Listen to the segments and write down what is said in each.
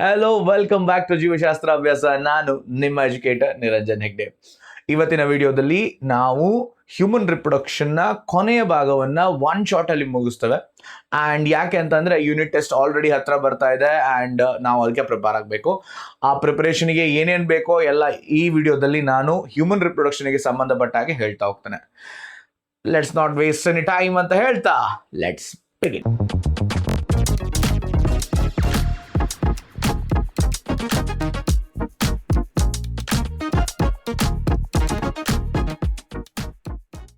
Hello, welcome back to ಜೀವಶಾಸ್ತ್ರ ಅಭ್ಯಾಸ. ನಾನು ನಿಮ್ಮ ಎಜುಕೇಟರ್ ನಿರಂಜನ್ ಹೆಗ್ಡೆ. ಇವತ್ತಿನ ವಿಡಿಯೋದಲ್ಲಿ ನಾವು ಹ್ಯೂಮನ್ ರಿಪ್ರೊಡಕ್ಷನ್ ನ ಕೊನೆಯ ಭಾಗವನ್ನ ಒನ್ ಶಾಟ್ ಅಲ್ಲಿ ಮುಗಿಸ್ತೇವೆ. ಅಂಡ್ ಯಾಕೆ ಅಂತಂದ್ರೆ ಯೂನಿಟ್ ಟೆಸ್ಟ್ ಆಲ್ರೆಡಿ ಹತ್ರ ಬರ್ತಾ ಇದೆ ಅಂಡ್ ನಾವು ಅದಕ್ಕೆ ಪ್ರಿಪೇರ್ ಆಗಬೇಕು. ಆ ಪ್ರಿಪರೇಷನ್ಗೆ ಏನೇನ್ ಬೇಕೋ ಎಲ್ಲ ಈ ವಿಡಿಯೋದಲ್ಲಿ ನಾನು ಹ್ಯೂಮನ್ ರಿಪ್ರೊಡಕ್ಷನ್ಗೆ ಸಂಬಂಧಪಟ್ಟ ಹಾಗೆ ಹೇಳ್ತಾ ಹೋಗ್ತೇನೆ. Let's not waste any time ಅಂತ ಹೇಳ್ತಾ ಲೆಟ್ಸ್ ಬಿಗಿನ್.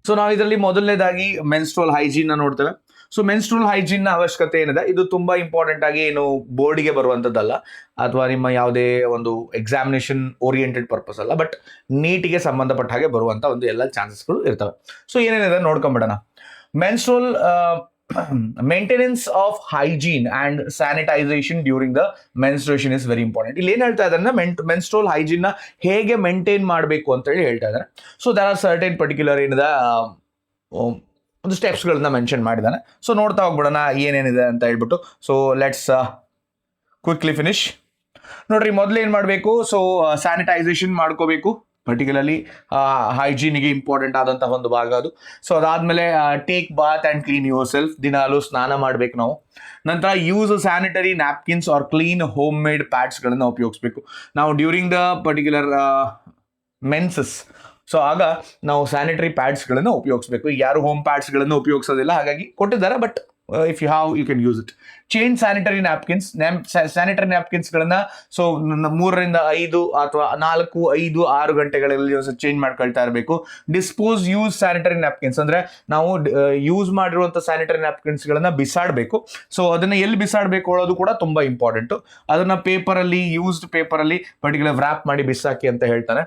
ಸೊ ನಾವು ಇದರಲ್ಲಿ ಮೊದಲನೇದಾಗಿ ಮೆನ್ಸ್ಟ್ರುವಲ್ ಹೈಜೀನ್ ನೋಡ್ತೇವೆ. ಸೊ ಮೆನ್ಸ್ಟ್ರುವಲ್ ಹೈಜೀನ್ ನ ಅವಶ್ಯಕತೆ ಏನಿದೆ, ಇದು ತುಂಬಾ ಇಂಪಾರ್ಟೆಂಟ್ ಆಗಿ ಏನು ಬೋರ್ಡಿಗೆ ಬರುವಂತದ್ದಲ್ಲ ಅಥವಾ ನಿಮ್ಮ ಯಾವುದೇ ಒಂದು ಎಕ್ಸಾಮಿನೇಷನ್ ಓರಿಯೆಂಟೆಡ್ ಪರ್ಪಸ್ ಅಲ್ಲ, ಬಟ್ ನೀಟಿಗೆ ಸಂಬಂಧಪಟ್ಟ ಹಾಗೆ ಬರುವಂತ ಒಂದು ಎಲ್ಲ ಚಾನ್ಸಸ್ಗಳು ಇರ್ತವೆ. ಸೊ ಏನೇನಿದೆ ನೋಡ್ಕೊಂಡ್ಬಿಡೋಣ. Menstrual maintenance of hygiene and sanitization during the menstruation is very important. ಇಲ್ಲಿ ಏನ್ ಹೇಳ್ತಾ ಇದ್ದಾರೆ, ಮೆನ್ಸ್ಟ್ರುವಲ್ ಹೈಜೀನ್ ನ ಹೇಗೆ ಮೇಂಟೈನ್ ಮಾಡಬೇಕು ಅಂತ ಹೇಳಿ ಹೇಳ್ತಾ ಇದ್ದಾರೆ. So there are certain particular ಏನಿದೆ ಒಂದು ಸ್ಟೆಪ್ಸ್ಗಳನ್ನ ಮೆನ್ಷನ್ ಮಾಡಿದ್ದಾನೆ. ಸೊ ನೋಡ್ತಾ ಹೋಗ್ಬಿಡೋಣ ಏನೇನಿದೆ ಅಂತ ಹೇಳ್ಬಿಟ್ಟು. So let's quickly finish. ನೋಡ್ರಿ, ಮೊದಲು ಏನು ಮಾಡಬೇಕು, ಸೊ ಸ್ಯಾನಿಟೈಸೇಷನ್ ಮಾಡ್ಕೋಬೇಕು. ಪರ್ಟಿಕ್ಯುಲರ್ಲಿ ಹೈಜೀನಿಗೆ ಇಂಪಾರ್ಟೆಂಟ್ ಆದಂತಹ ಒಂದು ಭಾಗ ಅದು. ಸೊ ಅದಾದ್ಮೇಲೆ take bath and clean yourself, ದಿನಾಲು ಸ್ನಾನ ಮಾಡ್ಬೇಕು ನಾವು. ನಂತರ use sanitary napkins or clean home made ಪ್ಯಾಡ್ಸ್ಗಳನ್ನು ಉಪಯೋಗಿಸ್ಬೇಕು ನಾವು during the particular menses. So ಆಗ ನಾವು ಸ್ಯಾನಿಟರಿ ಪ್ಯಾಡ್ಸ್ಗಳನ್ನು ಉಪಯೋಗಿಸ್ಬೇಕು. ಯಾರು ಹೋಮ್ ಪ್ಯಾಡ್ಸ್ಗಳನ್ನು ಉಪಯೋಗಿಸೋದಿಲ್ಲ, ಹಾಗಾಗಿ ಕೊಟ್ಟಿದ್ದಾರೆ, but if you have you can use it. Change sanitary napkins. Sanitary ನ್ಯಾಪ್ಕಿನ್ಸ್ಗಳನ್ನ ಸೊ 3 ರಿಂದ 5 ಅಥವಾ 4, 5, 6 ಗಂಟೆಗಳಲ್ಲಿ ಚೇಂಜ್ ಮಾಡ್ಕೊಳ್ತಾ ಇರಬೇಕು. ಡಿಸ್ಪೋಸ್ ಯೂಸ್ ಸ್ಯಾನಿಟರಿ ನ್ಯಾಪ್ಕಿನ್ಸ್ ಅಂದ್ರೆ ನಾವು ಯೂಸ್ ಮಾಡಿರುವಂಥ ಸ್ಯಾನಿಟರಿ ನ್ಯಾಪ್ಕಿನ್ಸ್ಗಳನ್ನ ಬಿಸಾಡಬೇಕು. ಸೊ ಅದನ್ನ ಎಲ್ಲಿ ಬಿಸಾಡಬೇಕು ಅನ್ನೋದು ಕೂಡ ತುಂಬಾ ಇಂಪಾರ್ಟೆಂಟ್. ಅದನ್ನ ಪೇಪರಲ್ಲಿ, ಯೂಸ್ಡ್ ಪೇಪರಲ್ಲಿ ಪರ್ಟಿಕ್ಯುಲರ್ ವ್ರಾಪ್ ಮಾಡಿ ಬಿಸಾಕಿ ಅಂತ ಹೇಳ್ತಾನೆ.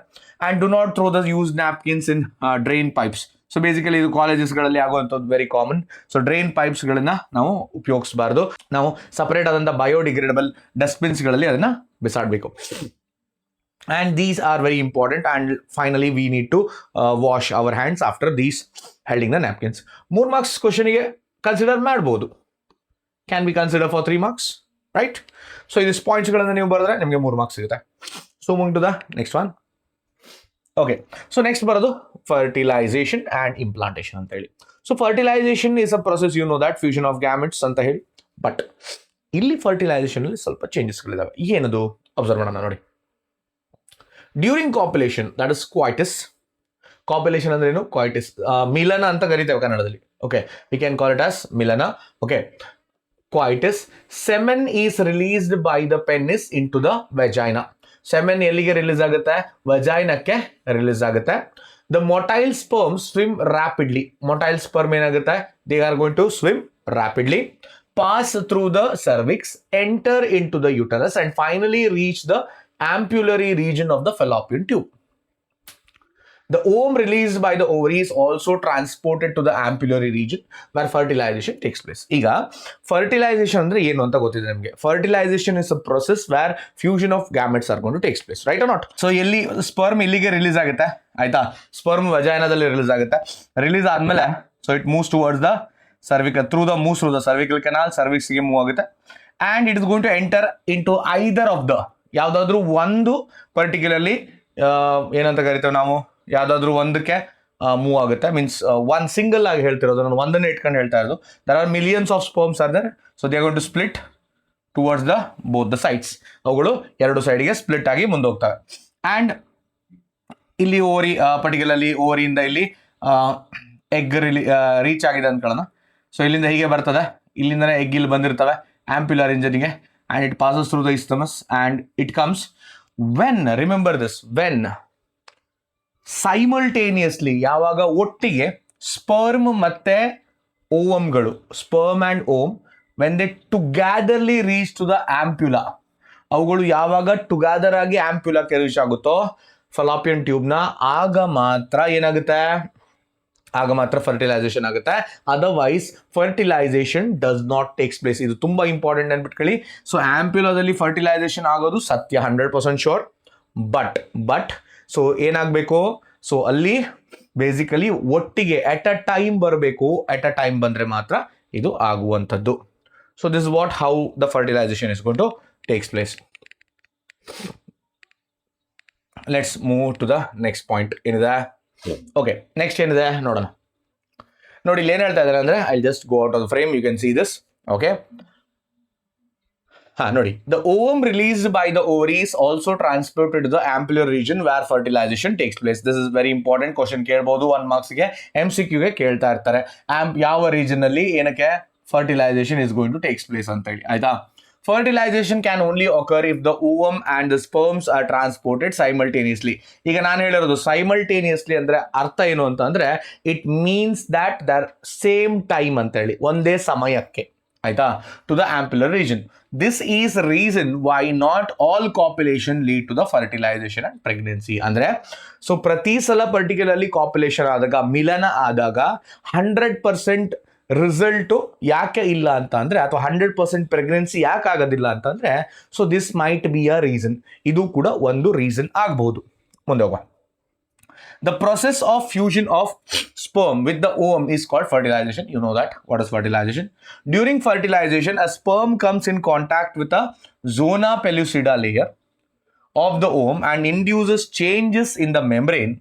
And do not throw the use napkins in drain pipes. So basically ಇದು ಕಾಲೇಜಸ್ಗಳಲ್ಲಿ ಆಗುವಂಥದ್ದು ವೆರಿ ಕಾಮನ್. ಸೊ ಡ್ರೈನ್ ಪೈಪ್ಸ್ಗಳನ್ನ ನಾವು ಉಪಯೋಗಿಸಬಾರ್ದು. ನಾವು ಸಪರೇಟ್ ಆದಂಥ ಬಯೋಡಿಗ್ರೇಡಬಲ್ ಡಸ್ಟ್ಬಿನ್ಸ್ಗಳಲ್ಲಿ ಅದನ್ನ ಬಿಸಾಡಬೇಕು. And these are very important. And finally we need to wash our hands after these holding the napkins. 3 marks ಕ್ವಶನ್ಗೆ ಕನ್ಸಿಡರ್ ಮಾಡ್ಬೋದು. Can be consider for 3 marks, right? So ಇದಿಸ್ ಪಾಯಿಂಟ್ಸ್ಗಳನ್ನು ನೀವು ಬರೆದ್ರೆ ನಿಮಗೆ 3 marks ಸಿಗುತ್ತೆ. So moving to the next one. Okay, so next ಬರೋದು fertilization and implantation ಅಂತ ಹೇಳಿ. So fertilization is a process, you know that, fusion of gametes ಅಂತ ಹೇಳಿ. ಬಟ್ ಇಲ್ಲಿ ಫರ್ಟಿಲೈಸೇಷನ್ ಅಲ್ಲಿ ಸ್ವಲ್ಪ ಚೇಂಜಸ್ಗಳಿದಾವೆ. ಏನದು ಅಬ್ಸರ್ವ್ ಮಾಡೋಣ ನೋಡಿ. During copulation, that is coitus. Copulation ಅಂದ್ರೆ ಏನು? ಕ್ವಾಯ್ಟಿಸ್, ಮಿಲನ ಅಂತ ಕರಿತೇವೆ ಕನ್ನಡದಲ್ಲಿ. Okay, we can call it as ಮಿಲನ. Okay, coitus. Semen is released by the penis in to the vagina. Semen ಎಲ್ಲಿಗೆ ರಿಲೀಸ್ ಆಗುತ್ತೆ? ವಜೈನಕ್ಕೆ ರಿಲೀಸ್ ಆಗುತ್ತೆ. The motile sperm swim rapidly. Motile sperm ಏನಾಗುತ್ತೆ? They are going to swim rapidly, pass through the cervix, enter in to the uterus and finally reach the ampullary region of the fallopian tube. The ovum released by the ovary is also transported to the ampullary region where fertilization takes place. ಈಗ fertilization ಅಂದ್ರೆ ಏನು ಅಂತ ಗೊತ್ತಿದೆ ನಿಮಗೆ. Fertilization is a process where fusion of gametes are going to take place, right or not? So ಎಲ್ಲಿ sperm ಇಲ್ಲಿಗೆ release ಆಗುತ್ತೆ, ಆಯ್ತಾ? ಸ್ಪರ್ಮ್ ವಜೈನಾದಲ್ಲಿ ರಿಲೀಸ್ ಆಗುತ್ತೆ. ರಿಲೀಸ್ ಆದ್ಮೇಲೆ so it moves towards the cervical through the cervical canal, ಸರ್ವಿಕ್ಸ್ಗೆ move ಆಗುತ್ತೆ. And it is going to enter into either of the, ಯಾವ್ದಾದ್ರು ಒಂದು ಪರ್ಟಿಕ್ಯುಲರ್ಲಿ ಏನಂತ ಕರಿತೇವೆ ನಾವು, ಯಾವ್ದಾದ್ರು ಒಂದಕ್ಕೆ ಮೂವ್ ಆಗುತ್ತೆ. ಮೀನ್ಸ್ ಒನ್ ಸಿಂಗಲ್ ಆಗಿ ಹೇಳ್ತಿರೋದು, ನಾನು ಒಂದನ್ನೇ ಇಟ್ಕೊಂಡು ಹೇಳ್ತಾ ಇರೋದು. There are millions of sperms are there. So they are going to split towards the both the sides. ಅವುಗಳು 2 ಸೈಡ್ಗೆ ಸ್ಪ್ಲಿಟ್ ಆಗಿ ಮುಂದೆ ಹೋಗ್ತವೆ. ಅಂಡ್ ಇಲ್ಲಿ ಓರಿ, ಪರ್ಟಿಕ್ಯುಲರ್ಲಿ ಓರಿಯಿಂದ ಇಲ್ಲಿ ಎಗ್ ರೀಚ್ ಆಗಿದೆ ಅಂದ್ಕೊಳ್ಳೋಣ. ಸೊ ಇಲ್ಲಿಂದ ಹೀಗೆ ಬರ್ತದೆ, ಇಲ್ಲಿಂದನೇ ಎಗ್ ಇಲ್ಲಿ ಬಂದಿರ್ತವೆ ಆಂಪ್ಯುಲರ್ ಇಂಜನಿಗೆ. And it passes through the isthmus and it comes when, remember this, when simultaneously, ಯಾವಾಗ ಒಟ್ಟಿಗೆ ಸ್ಪರ್ಮ್ ಮತ್ತೆ ಓವಮ್ಗಳು, sperm and ovum, when they togetherly reach to the ampulla, ಅವುಗಳು ಯಾವಾಗ ಟುಗ್ಯಾದರ್ ಆಗಿ ಆಂಪ್ಯುಲಾಕ್ಕೆ ರೀಚ್ ಆಗುತ್ತೋ ಫಲಾಪಿಯನ್ ಟ್ಯೂಬ್ನ, ಆಗ ಮಾತ್ರ ಏನಾಗುತ್ತೆ? ಆಗ ಮಾತ್ರ ಫರ್ಟಿಲೈಸೇಷನ್ ಆಗುತ್ತೆ. Otherwise fertilisation does not takes place. ಇದು ತುಂಬಾ ಇಂಪಾರ್ಟೆಂಟ್ ಅನ್ಬಿಟ್ಕೊಳ್ಳಿ. ಸೊ ಆಂಪ್ಯುಲಾದಲ್ಲಿ ಫರ್ಟಿಲೈಸೇಷನ್ ಆಗೋದು ಸತ್ಯ, 100% ಶೋರ್. ಬಟ್ ಸೊ ಏನಾಗಬೇಕು? ಸೊ ಅಲ್ಲಿ ಬೇಸಿಕಲಿ ಒಟ್ಟಿಗೆ ಎಟ್ ಅ ಟೈಮ್ ಬರಬೇಕು. ಎಟ್ ಅ ಟೈಮ್ ಬಂದ್ರೆ ಮಾತ್ರ ಇದು ಆಗುವಂಥದ್ದು. So this what how the fertilisation is going to takes place. Let's move to the next point. ಏನಿದೆ? ಓಕೆ, ನೆಕ್ಸ್ಟ್ ಏನಿದೆ ನೋಡೋಣ. ನೋಡಿ ಇಲ್ಲಿ ಏನ್ ಹೇಳ್ತಾ ಇದ್ದಾರೆ ಅಂದ್ರೆ, I just go out of the frame, you can see this. Okay, ನೋಡಿ, the ovum released by the ovaries also transported to the ampular region where fertilization takes place. This is very important question. ಕೇಳಬಹುದು 1 marks ಗೆ, MCQ ಗೆ ಕೇಳ್ತಾ ಇರ್ತಾರೆ. ಯಾವ region ಅಲ್ಲಿ ಏನಕ್ಕೆ fertilization is going to takes place ಅಂತ ಹೇಳಿ, ಆಯ್ತಾ? Fertilization can only occur if the ovum and the sperms are transported simultaneously. ಈಗ ನಾನು ಹೇಳಿರೋದು simultaneously ಅಂದ್ರೆ ಅರ್ಥ ಏನು ಅಂತ ಅಂದ್ರೆ, it means that their same time ಅಂತ ಹೇಳಿ, ಒಂದೇ ಸಮಯಕ್ಕೆ, ಆಯ್ತಾ, to the ampullary region. This is reason why not all copulation lead to the fertilisation and pregnancy. ಅಂದ್ರೆ ಸೊ ಪ್ರತಿ ಸಲ ಪರ್ಟಿಕ್ಯುಲರ್ಲಿ ಕಾಪ್ಯುಲೇಷನ್ ಆದಾಗ, ಮಿಲನ ಆದಾಗ 100% ರಿಸಲ್ಟು ಯಾಕೆ ಇಲ್ಲ ಅಂತ ಅಂದ್ರೆ, ಅಥವಾ 100% ಪ್ರೆಗ್ನೆನ್ಸಿ ಯಾಕೆ ಆಗೋದಿಲ್ಲ ಅಂತಂದ್ರೆ, so this might be a reason. ಇದು ಕೂಡ ಒಂದು ರೀಸನ್ ಆಗ್ಬಹುದು. ಮುಂದೆ ಹೋಗುವ. The process of fusion of sperm with the ovum is called fertilization. You know that. What is fertilization? During fertilization, a sperm comes in contact with a zona pellucida layer of the ovum and induces changes in the membrane.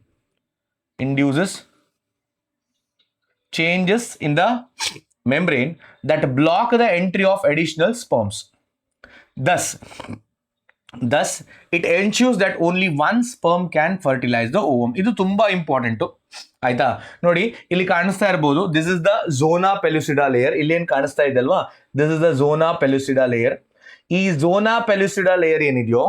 Changes in the membrane that block the entry of additional sperms. Thus, it ensures that only one sperm can fertilize the ovum. ಇದು ತುಂಬಾ important, ಆಯ್ತಾ? ನೋಡಿ ಇಲ್ಲಿ ಕಾಣಿಸ್ತಾ ಇರಬಹುದು, this is the zona pellucida layer. ಇಲ್ಲಿ ಏನ್ ಕಾಣಿಸ್ತಾ ಇದೆ ಅಲ್ವಾ, this is the zona pellucida layer. ಈ ಝೋನಾ ಪೆಲುಸಿಡಾ ಲೇಯರ್ ಏನಿದೆಯೋ,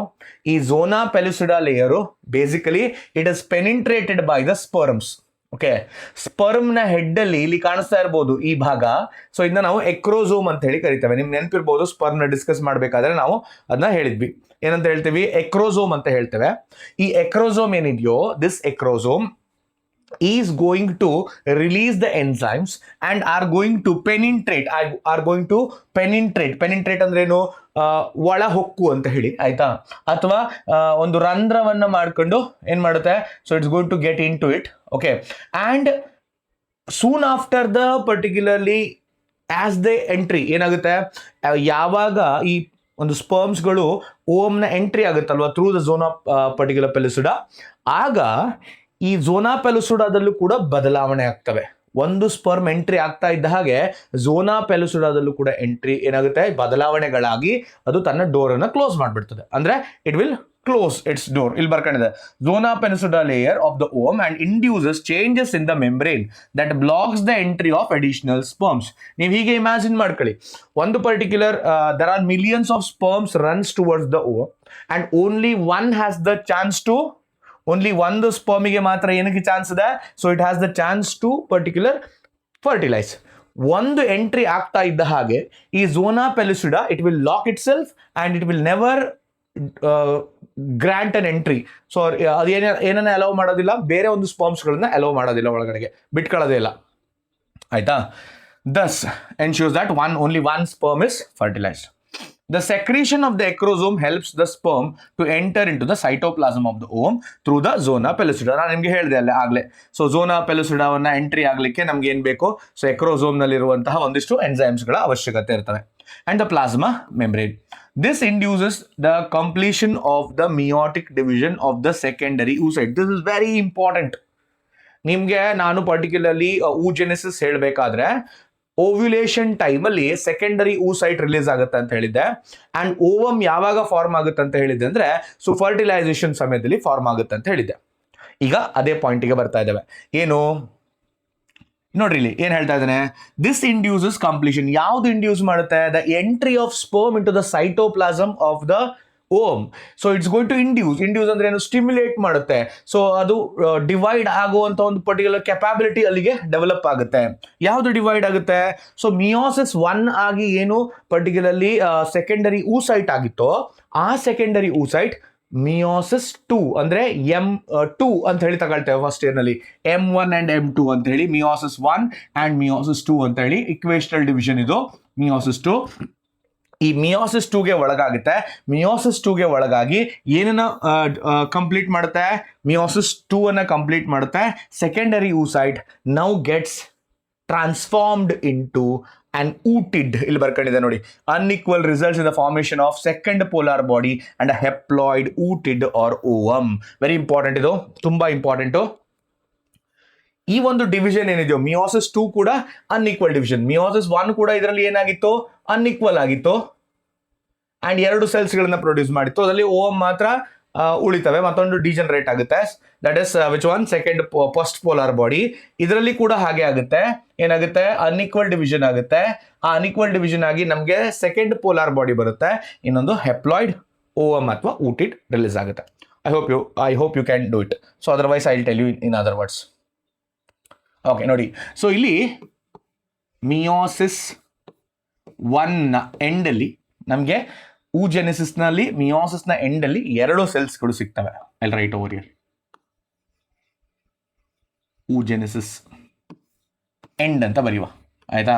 ಈ zona pellucida layer basically it is penetrated by the sperms. Okay, sperm ನ ಹೆಡ್ ಅಲ್ಲಿ ಇಲ್ಲಿ ಕಾಣಿಸ್ತಾ ಇರಬಹುದು ಈ ಭಾಗ. ಸೊ ಇದನ್ನ ನಾವು ಎಕ್ರೋಸೋಮ್ ಅಂತ ಹೇಳಿ ಕರಿತೇವೆ. ನಿಮ್ಗೆ ನೆನಪಿರ್ಬೋದು, ಸ್ಪರ್ಮ್ ನ ಡಿಸ್ಕಸ್ ಮಾಡ್ಬೇಕಾದ್ರೆ ನಾವು ಅದನ್ನ ಹೇಳಿದ್ವಿ. ಏನಂತ ಹೇಳ್ತೀವಿ? ಎಕ್ರೋಸೋಮ್ ಅಂತ ಹೇಳ್ತೇವೆ. ಈ ಎಕ್ರೋಸೋಮ್ ಏನಿದೆಯೋ, this ಎಕ್ರೋಸೋಮ್ is going to release the enzymes and are going to penetrate ಅಂದ್ರೆ ಏನು? ಒಳ ಹೊಕ್ಕು ಅಂತ ಹೇಳಿ, ಆಯ್ತಾ? ಅಥವಾ ಒಂದು ರಂಧ್ರವನ್ನ ಮಾಡ್ಕೊಂಡು ಏನ್ ಮಾಡುತ್ತೆ? So it's going to get into it. Okay, and soon after the particularly as the entry ಏನಾಗುತ್ತೆ, ಯಾವಾಗ ಈ ಒಂದು ಸ್ಪರ್ಮ್ಸ್ಗಳು ಓಮ್ನ ಎಂಟ್ರಿ ಆಗುತ್ತಲ್ವಾ through the zona particular pellucida, ಆಗ ಈ ಝೋನಾ ಪೆಲುಸಿಡಾದಲ್ಲೂ ಕೂಡ ಬದಲಾವಣೆ ಆಗ್ತವೆ. ಒಂದು ಸ್ಪರ್ಮ್ ಎಂಟ್ರಿ ಆಗ್ತಾ ಇದ್ದ ಹಾಗೆ ಝೋನಾ ಪೆಲುಸಿಡಾದಲ್ಲೂ ಕೂಡ ಎಂಟ್ರಿ ಏನಾಗುತ್ತೆ, ಬದಲಾವಣೆಗಳಾಗಿ ಅದು ತನ್ನ ಡೋರ್ ಅನ್ನ ಕ್ಲೋಸ್ ಮಾಡ್ಬಿಡ್ತದೆ. ಅಂದ್ರೆ it will close its door. ಇಲ್ಲಿ ಬರ್ಕೊಂಡಿದೆ, zona pellucida layer of the ovum and induces changes in the membrane that blocks the entry of additional sperms. ನೀವು ಹೀಗೆ ಇಮ್ಯಾಜಿನ್ ಮಾಡ್ಕೊಳ್ಳಿ, ಒಂದು particular there are millions of sperms runs towards the ovum and only one has the chance to, only ಒಂದು ಸ್ಪರ್ಮಿಗೆ ಮಾತ್ರ ಏನಕ್ಕೆ chance ಇದೆ? So it has the chance to particular fertilise. ಒಂದು ಎಂಟ್ರಿ ಆಗ್ತಾ ಇದ್ದ ಹಾಗೆ ಈ zona pellucida it will lock itself and it will never grant an entry. So ಅದು ಏನನ್ನ ಅಲೋ ಮಾಡೋದಿಲ್ಲ, ಬೇರೆ ಒಂದು ಸ್ಪರ್ಮ್ಸ್ಗಳನ್ನ ಅಲೋ ಮಾಡೋದಿಲ್ಲ, ಒಳಗಡೆಗೆ ಬಿಟ್ಕೊಳ್ಳೋದೇ ಇಲ್ಲ, ಆಯ್ತಾ? Thus ensures that only one sperm is fertilized. The secretion of the ecrosome helps the sperm to enter into the cytoplasm of the ovum through the zona pellucida. ನಾನು ನಿಮಗೆ ಹೇಳಿದೆ ಅಲ್ಲೇ ಆಗ್ಲೇ. ಸೊ ಝೋನಾ ಪೆಲುಸಿಡಾವನ್ನ ಎಂಟ್ರಿ ಆಗ್ಲಿಕ್ಕೆ ನಮ್ಗೆ ಏನ್ ಬೇಕು? So ಎಕ್ರೋಸೋಮ್ ನಲ್ಲಿರುವಂತಹ ಒಂದಿಷ್ಟು ಎನ್ಸೈಮ್ಸ್ ಗಳ ಅವಶ್ಯಕತೆ ಇರ್ತವೆ. And the plasma membrane. This induces the completion of the meiotic division of the secondary oocyte. This is very important. ನಿಮ್ಗೆ ನಾನು ಪರ್ಟಿಕ್ಯುಲರ್ಲಿ oogenesis ಹೇಳ್ಬೇಕಾದ್ರೆ, ಓವ್ಯುಲೇಷನ್ ಟೈಮ್ ಅಲ್ಲಿ ಸೆಕೆಂಡರಿ oocyte ರಿಲೀಸ್ ಆಗುತ್ತೆ ಅಂತ ಹೇಳಿದ್ದೆ. ಅಂಡ್ ಓವಮ್ ಯಾವಾಗ ಫಾರ್ಮ್ ಆಗುತ್ತೆ ಅಂತ ಹೇಳಿದ್ದೆ ಅಂದ್ರೆ, ಸೊ ಫರ್ಟಿಲೈಸೇಷನ್ ಸಮಯದಲ್ಲಿ ಫಾರ್ಮ್ ಆಗುತ್ತೆ ಅಂತ ಹೇಳಿದ್ದೆ. ಈಗ ಅದೇ ಪಾಯಿಂಟ್ಗೆ ಬರ್ತಾ ಇದ್ದೇವೆ. ಏನು ನೋಡ್ರಿ, ಇಲ್ಲಿ ಏನ್ ಹೇಳ್ತಾ ಇದ್ದಾನೆ? This induces completion. ಯಾವ್ದು ಇಂಡ್ಯೂಸ್ ಮಾಡುತ್ತೆ? The entry of sperm in to the cytoplasm of the ovum. So it's going to induce ಅಂದ್ರೆ ಏನು? ಸ್ಟಿಮ್ಯುಲೇಟ್ ಮಾಡುತ್ತೆ. ಸೊ ಅದು ಡಿವೈಡ್ ಆಗುವಂತ ಒಂದು ಪರ್ಟಿಕ್ಯುಲರ್ ಕೆಪಾಬಿಲಿಟಿ ಅಲ್ಲಿಗೆ ಡೆವಲಪ್ ಆಗುತ್ತೆ. ಯಾವ್ದು ಡಿವೈಡ್ ಆಗುತ್ತೆ? ಸೊ ಮಿಯೋಸಿಸ್ 1 ಆಗಿ ಏನು ಪರ್ಟಿಕ್ಯುಲರ್ಲಿ ಸೆಕೆಂಡರಿ oocyte ಆಗಿತ್ತೋ, ಆ ಸೆಕೆಂಡರಿ oocyte ಮಿಯೋಸಿಸ್ 2 ಅಂದ್ರೆ M2 ಅಂತ ಹೇಳಿ ತಗೊಳ್ತೇವೆ ಫಸ್ಟ್ ಇಯರ್ ನಲ್ಲಿ. M1 ಅಂಡ್ M2 ಅಂತ ಹೇಳಿ, ಮಿಯೋಸಿಸ್ 1 ಅಂಡ್ ಮಿಯೋಸಿಸ್ 2 ಅಂತ ಹೇಳಿ ಇಕ್ವೇಷನಲ್ ಡಿವಿಷನ್ ಇದು ಮಿಯೋಸಿಸ್ 2. ಈ ಮಿಯೋಸಿಸ್ 2ಗೆ ಒಳಗಾಗುತ್ತೆ. ಮಿಯೋಸಿಸ್ 2ಗೆ ಒಳಗಾಗಿ ಏನನ್ನ ಕಂಪ್ಲೀಟ್ ಮಾಡುತ್ತೆ? ಮಿಯೋಸಿಸ್ 2 ಅನ್ನ ಕಂಪ್ಲೀಟ್ ಮಾಡುತ್ತೆ. Secondary oocyte now gets transformed into and ooted, ಇಲ್ಲಿ ಬರ್ಕೊಂಡಿದೆ ನೋಡಿ, unequal results in the formation of second polar body and a haploid ooted or ovum. Very important, ಇದು ತುಂಬಾ ಇಂಪಾರ್ಟೆಂಟು. ಈ ಒಂದು ಡಿವಿಷನ್ ಏನಿದೆಯೋ ಮಿಯೋಸಿಸ್ 2 ಕೂಡ ಅನ್ಈಕ್ವಲ್ ಡಿವಿಷನ್, ಮಿಯೋಸಿಸ್ 1 ಕೂಡ ಇದರಲ್ಲಿ ಏನಾಗಿತ್ತು, ಅನ್ಈಕ್ವಲ್ ಆಗಿತ್ತು ಅಂಡ್ 2 ಸೆಲ್ಸ್ಗಳನ್ನ ಪ್ರೊಡ್ಯೂಸ್ ಮಾಡಿತ್ತು. ಅದರಲ್ಲಿ ಓವಮ್ ಮಾತ್ರ ಉಳಿತವೆ, ಮತ್ತೊಂದು ಡಿಜನರೇಟ್ ಆಗುತ್ತೆ. That is which one, second first polar body. ಇದರಲ್ಲಿ ಕೂಡ ಹಾಗೆ ಆಗುತ್ತೆ, ಏನಾಗುತ್ತೆ, ಅನ್ಈಕ್ವಲ್ ಡಿವಿಷನ್ ಆಗುತ್ತೆ. ಆ ಅನ್ಈಕ್ವಲ್ ಡಿವಿಷನ್ ಆಗಿ ನಮಗೆ ಸೆಕೆಂಡ್ ಪೋಲಾರ್ ಬಾಡಿ ಬರುತ್ತೆ, ಇನ್ನೊಂದು ಹೆಪ್ಲಾಯ್ಡ್ ಓವಮ್ ಅಥವಾ ಊಟಿಡ್ ರಿಲೀಸ್ ಆಗುತ್ತೆ. I hope you can do it. So otherwise I will tell you in other words. Okay ನೋಡಿ, ಸೊ ಇಲ್ಲಿ ಮಿಯೋಸಿಸ್ 1 ಎಂಡಲ್ಲಿ ನಮಗೆ ಊಜೆನೆಸಿಸ್ನಲ್ಲಿ ಮಿಯೋಸಿಸ್ನ ಎಂಡಲ್ಲಿ 2 ಸೆಲ್ಸ್ಗಳು ಸಿಗ್ತವೆ. ಅಲ್ಲಿ right over here oogenesis end ಅಂತ ಬರೆಯುವ, ಆಯ್ತಾ.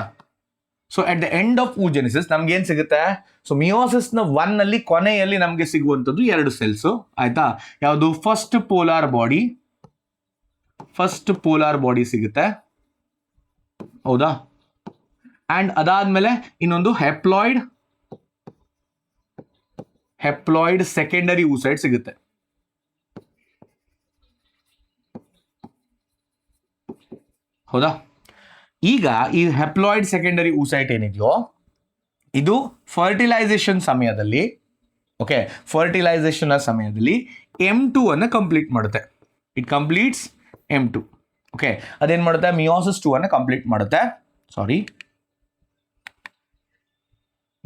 So at the end of oogenesis ನಮ್ಗೆ ಏನ್ ಸಿಗುತ್ತೆ, ಸೊ ಮಿಯೋಸಿಸ್ನ 1 ಅಲ್ಲಿ ಕೊನೆಯಲ್ಲಿ ನಮಗೆ ಸಿಗುವಂಥದ್ದು 2 ಸೆಲ್ಸ್, ಆಯ್ತಾ. ಯಾವುದು, ಫಸ್ಟ್ ಪೋಲಾರ್ ಬಾಡಿ ಸಿಗುತ್ತೆ, ಹೌದಾ. ಅಂಡ್ ಅದಾದ್ಮೇಲೆ ಇನ್ನೊಂದು ಹೆಪ್ಲಾಯ್ಡ್ ಸೆಕೆಂಡರಿ ಊಸೈಡ್ ಸಿಗುತ್ತೆ, ಹೌದಾ. ಈಗ ಈ ಹೆಪ್ಲಾಯ್ಡ್ ಸೆಕೆಂಡರಿ ಊಸೈಟ್ ಏನಿದೆಯೋ ಇದು ಫರ್ಟಿಲೈಸೇಷನ್ ಸಮಯದಲ್ಲಿ, ಓಕೆ, ಫರ್ಟಿಲೈಸೇಷನ್ ಸಮಯದಲ್ಲಿ M2 ಅನ್ನು ಕಂಪ್ಲೀಟ್ ಮಾಡುತ್ತೆ. It completes M2. ಓಕೆ, ಅದೇನ್ ಮಾಡುತ್ತೆ, ಮಿಯೋಸಿಸ್ 2 ಅನ್ನು ಕಂಪ್ಲೀಟ್ ಮಾಡುತ್ತೆ.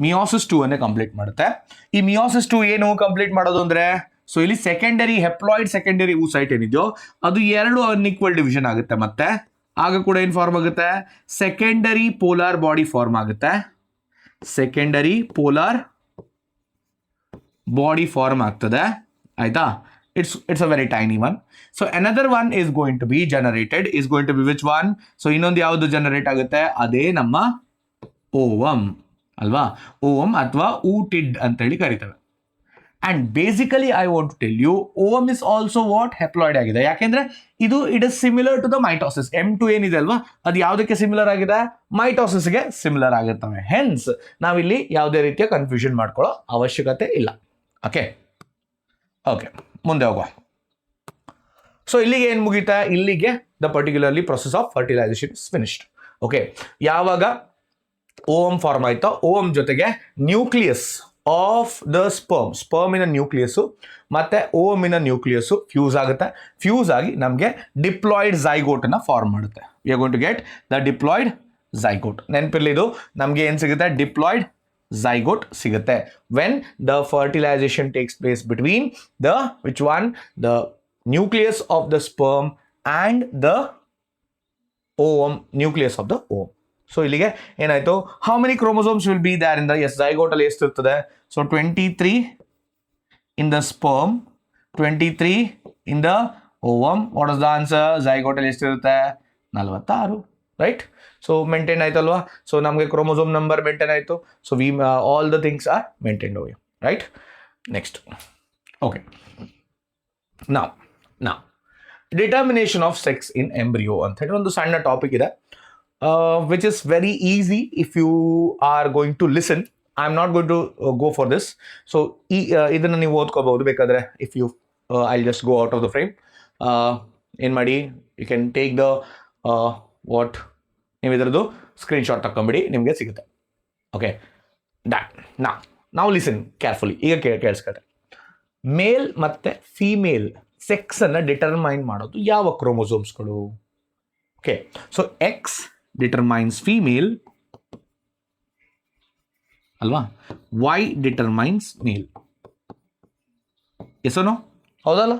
ಮಿಯೋಸಿಸ್ 2 ಅನ್ನು ಕಂಪ್ಲೀಟ್ ಮಾಡುತ್ತೆ. ಈ ಮಿಯೋಸಿಸ್ 2 ಏನು ಕಂಪ್ಲೀಟ್ ಮಾಡೋದು ಅಂದ್ರೆ, ಸೊ ಇಲ್ಲಿ ಹೆಪ್ಲಾಯ್ಡ್ ಸೆಕೆಂಡರಿ ಊಸೈಟ್ ಏನಿದೆಯೋ ಅದು 2 ಅನ್ಈಕ್ವಲ್ ಡಿವಿಷನ್ ಆಗುತ್ತೆ. ಮತ್ತೆ ಆಗ ಕೂಡ ಏನ್ ಫಾರ್ಮ್ ಆಗುತ್ತೆ, ಸೆಕೆಂಡರಿ ಪೋಲಾರ್ ಬಾಡಿ ಫಾರ್ಮ್ ಆಗುತ್ತೆ. ಸೆಕೆಂಡರಿ ಪೋಲಾರ್ ಬಾಡಿ ಫಾರ್ಮ್ ಆಗ್ತದೆ, ಆಯ್ತಾ. It's a very tiny one. So another one is going to be generated, is going to be which one? So ಇನ್ನೊಂದು ಯಾವುದು ಜನರೇಟ್ ಆಗುತ್ತೆ, ಅದೇ ನಮ್ಮ ಓವಮ್ ಅಲ್ವಾ, ಓವಮ್ ಅಥವಾ ಊಟಿಡ್ ಅಂತ ಹೇಳಿ ಕರೀತೇವೆ. And basically I want to tell you, ovum is also what, haploid ಆಗಿದೆ. ಯಾಕೆಂದ್ರೆ it is similar to the mitosis. M2 ಏನಿದೆ ಅಲ್ವಾ, ಅದು ಯಾವುದಕ್ಕೆ ಸಿಮಿಲರ್ ಆಗಿದೆ, ಮೈಟೋಸಿಸ್ಗೆ ಸಿಮಿಲರ್ ಆಗುತ್ತವೆ. ಹೆನ್ಸ್ ನಾವಿಲ್ಲಿ ಯಾವುದೇ ರೀತಿಯ ಕನ್ಫ್ಯೂಷನ್ ಮಾಡ್ಕೊಳ್ಳೋ ಅವಶ್ಯಕತೆ ಇಲ್ಲ. ಓಕೆ, ಮುಂದೆ ಹೋಗುವ. ಸೊ ಇಲ್ಲಿಗೆ ಏನು ಮುಗೀತಾ, ಇಲ್ಲಿಗೆ the particularly process of fertilisation is finished. Okay, ಯಾವಾಗ ಓವಮ್ ಫಾರ್ಮ್ ಆಯ್ತೋ, ಓವಮ್ ಜೊತೆಗೆ ನ್ಯೂಕ್ಲಿಯಸ್ ಆಫ್ ದ ಸ್ಪರ್ಮಿನ ನ್ಯೂಕ್ಲಿಯಸ್ಸು ಮತ್ತೆ ಓವಮಿನ ನ್ಯೂಕ್ಲಿಯಸ್ಸು ಫ್ಯೂಸ್ ಆಗುತ್ತೆ. ಫ್ಯೂಸ್ ಆಗಿ ನಮಗೆ ಡಿಪ್ಲಾಯ್ಡ್ ಝೈಗೋಟ್ ಅನ್ನ ಫಾರ್ಮ್ ಮಾಡುತ್ತೆ. We are going to get the diploid zygote. ನೆನಪಿರ್ಲಿ, ಇದು ನಮಗೆ ಏನು ಸಿಗುತ್ತೆ, diploid zygote sigate when the fertilization takes place between the the nucleus of the sperm and the ovum, nucleus of the ovum. So illige enaito, how many chromosomes will be there in the, yes, zygote alli ಎಷ್ಟು ಇರ್ತದೆ, so 23 in the sperm, 23 in the ovum. What is the answer, zygote alli ಎಷ್ಟು ಇರುತ್ತೆ, 46, right? So maintain ಆಯ್ತಲ್ವಾ. So ನಮಗೆ chromosome number maintain ಆಯಿತು. So we all the things are maintained over, right. Next, okay, ನಾ determination of sex in embryo ಅಂತ ಹೇಳಿ ಒಂದು ಸಣ್ಣ ಟಾಪಿಕ್ ಇದೆ, which is very easy if you are going to listen. I am not going to go for this. So ಇದನ್ನು ನೀವು ಓದ್ಕೋಬಹುದು ಬೇಕಾದರೆ. If you I just go out of the frame. ಏನು ಮಾಡಿ, you can take the what, ನೀವು ಇದರದ್ದು screenshot ತಗೊಂಬಿಡಿ, ನಿಮಗೆ ಸಿಗುತ್ತೆ. ಓಕೆ, ನಾವು ಲಿಸನ್ ಕೇರ್ಫುಲಿ. ಈಗ ಕೇಳಿಸ್ಕೊಳ್ರಿ, ಮೇಲ್ ಮತ್ತೆ ಫೀಮೇಲ್ ಸೆಕ್ಸ್ ಅನ್ನ ಡಿಟರ್ಮೈನ್ ಮಾಡೋದು ಯಾವ ಕ್ರೋಮೋಸೋಮ್ಸ್ಗಳು? Okay, so X determines female ಅಲ್ವಾ, Y determines male, yes no, ಹೌದಲ್ಲ.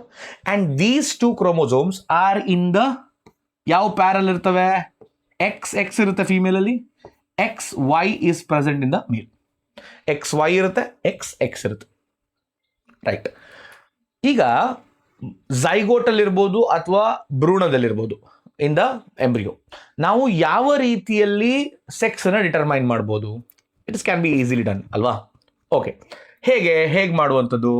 And these 2 chromosomes are in the ಯಾವ ಪ್ಯಾರಲ್ ಇರ್ತವೆ, ಎಕ್ಸ್ ಇರುತ್ತೆ ಫೀಮೇಲಲ್ಲಿ, XY is present in the male. XY ಇರುತ್ತೆ, XX ಇರುತ್ತೆ, ರೈಟ್. ಈಗ ಝೈಗೋಟಲ್ಲಿರ್ಬೋದು ಅಥವಾ ಭ್ರೂಣದಲ್ಲಿರ್ಬೋದು ಇನ್ ದ ಎಂಬ್ರಿಯೋ, ನಾವು ಯಾವ ರೀತಿಯಲ್ಲಿ ಸೆಕ್ಸ್ ಅನ್ನ ಡಿಟರ್ಮೈನ್ ಮಾಡ್ಬೋದು? It's can be easily done ಅಲ್ವಾ. ಓಕೆ, ಹೇಗೆ ಮಾಡುವಂಥದ್ದು?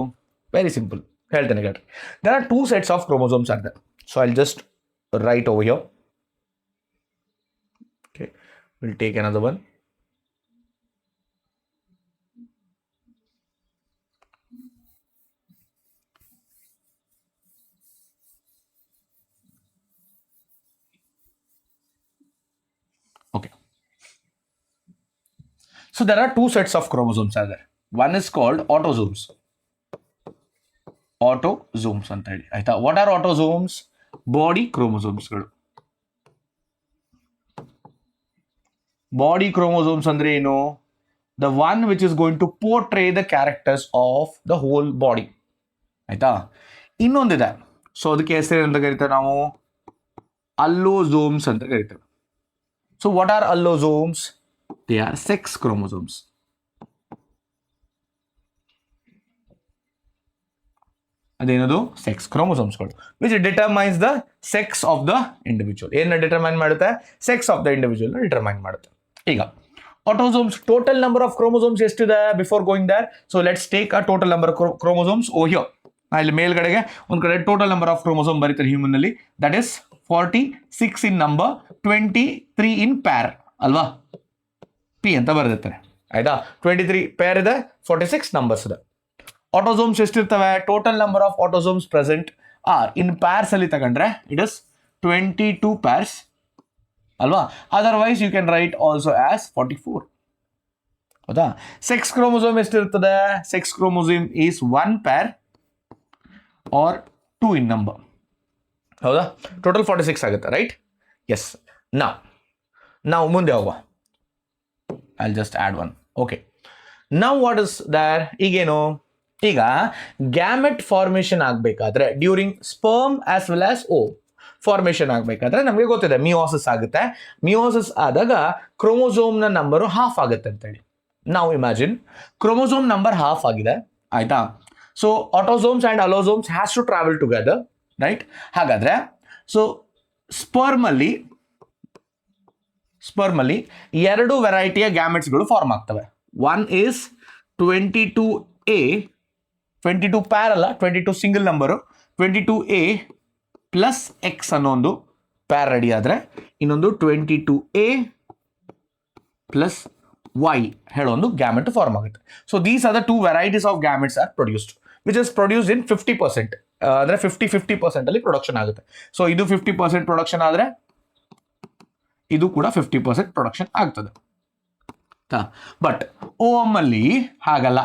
ವೆರಿ ಸಿಂಪಲ್, ಹೇಳ್ತೇನೆ ಕೇಳ್ರಿ. There are 2 sets of chromosomes are there. So I will just write over here. We'll take another one. So there are two sets of chromosomes are there. One is called autosomes. Autosomes ಅಂತ ಹೇಳಿ ಆಯ್ತಾ. What are autosomes? Body ಕ್ರೋಮೋಸೋಮ್ಸ್ಗಳು. Body chromosomes ಅಂದ್ರೆ ಏನು? The one which is going to portray the characters of the whole body ಆಯ್ತಾ. ಇನ್ನೊಂದಿದೆ, so ಅದಕ್ಕೆ ಹೆಸರು ಅಂತ ಕರಿತೇವೆ ನಾವು ಅಲ್ಲೋಸೋಮ್ಸ್ ಅಂತ ಕರಿತೇವೆ. So what are allosomes? They are sex chromosomes. ಅದೇನದು? ಸೆಕ್ಸ್ ಕ್ರೋಮೋಸೋಮ್ಸ್ಗಳು which determines the sex of the individual. ಏನ ಡಿಟರ್ಮೈನ್ ಮಾಡುತ್ತೆ? Sex of the individual determine ಮಾಡುತ್ತೆ. ಈಗ autosomes, total number of chromosomes ಎಷ್ಟಿದೆ before going there? So let's take a total number chromosomes oh here. ಇಲ್ಲಿ ಮೇಲ್ಗಡೆಗೆ ಒಂದ್ ಕಡೆ ಟೋಟಲ್ ನಂಬರ್ ಆಫ್ ಕ್ರೋಮೋಸೋಮ್ ಬರೀತಾರೆ ಹ್ಯೂಮನ್ ನಲ್ಲಿ. That is 46 in number, 23 in pair ಅಲ್ವಾ? ಪಿ ಅಂತ ಬರೆದಿರ್ತಾರೆ ಆಯ್ತಾ. 23 ಪೇರ್ ಇದೆ, 46 ನಂಬರ್ಸ್ ಇದೆ. ಆಟೋಸೋಮ್ಸ್ ಎಷ್ಟಿರ್ತವೆ? Total number of autosomes present are in pairs ಅಲ್ಲಿ ತಗೊಂಡ್ರೆ ಇಟ್ ಇಸ್ 22 ಪ್ಯಾರ್ಸ್ ಅಲ್ವಾ. Otherwise you can write also as 44 ಹೌದಾ. ಸೆಕ್ಸ್ ಕ್ರೋಮೋಸೋಮ್ ಎಷ್ಟಿರ್ತದೆ? Sex chromosome is 1 pair or 2 in number ಹೌದಾ. ಟೋಟಲ್ 46 ಆಗುತ್ತೆ ರೈಟ್. ಎಸ್. ನಾವು ಮುಂದೆ ಹೋಗುವ. I just add one. Okay, now what is there? ಈಗೇನು? ಈಗ ಗ್ಯಾಮೆಟ್ ಫಾರ್ಮೇಶನ್ ಆಗಬೇಕಾದ್ರೆ during sperm as well as ಓವ್ formation ಆಗಬೇಕಾದ್ರೆ ನಮಗೆ ಗೊತ್ತಿದೆ ಮಿಯೋಸಿಸ್ ಆಗುತ್ತೆ. ಮಿಯೋಸಿಸ್ ಆದಾಗ ಕ್ರೋಮೋಸೋಮ್ನ ನಂಬರು ಹಾಫ್ ಆಗುತ್ತೆ ಅಂತೇಳಿ. ನಾವು ಇಮ್ಯಾಜಿನ್ ಕ್ರೋಮೋಸೋಮ್ ನಂಬರ್ ಹಾಫ್ ಆಗಿದೆ ಆಯ್ತಾ. So autosomes and allosomes has to travel together right. ಹಾಗಾದ್ರೆ ಸೊ ಸ್ಪರ್ಮಲ್ಲಿ ಎರಡು ವೆರೈಟಿಯ ಗ್ಯಾಮೆಟ್ಸ್ಗಳು ಫಾರ್ಮ್ ಆಗ್ತವೆ. ಒನ್ ಈಸ್ 22A, 22 ಪ್ಯಾರ್ ಅಲ್ಲ, 22 single number, 22A plus X ಅನ್ನೋ ಒಂದು ಪ್ಯಾರ್ ರೆಡಿ ಆದರೆ, ಇನ್ನೊಂದು 22A ಪ್ಲಸ್ ವೈ ಹೇಳೋ ಒಂದು ಗ್ಯಾಮೆಟ್ ಫಾರ್ಮ್ ಆಗುತ್ತೆ. So these are the two varieties of gametes R produced which is produced in 50%. ಅಂದರೆ 50% ಅಲ್ಲಿ ಪ್ರೊಡಕ್ಷನ್ ಆಗುತ್ತೆ. ಸೊ ಇದು 50% ಪ್ರೊಡಕ್ಷನ್ ಆದರೆ ಇದು ಕೂಡ 50% ಪ್ರೊಡಕ್ಷನ್ ಆಗ್ತದೆ. ಬಟ್ ಓಮ್ ಅಲ್ಲಿ ಹಾಗಲ್ಲ.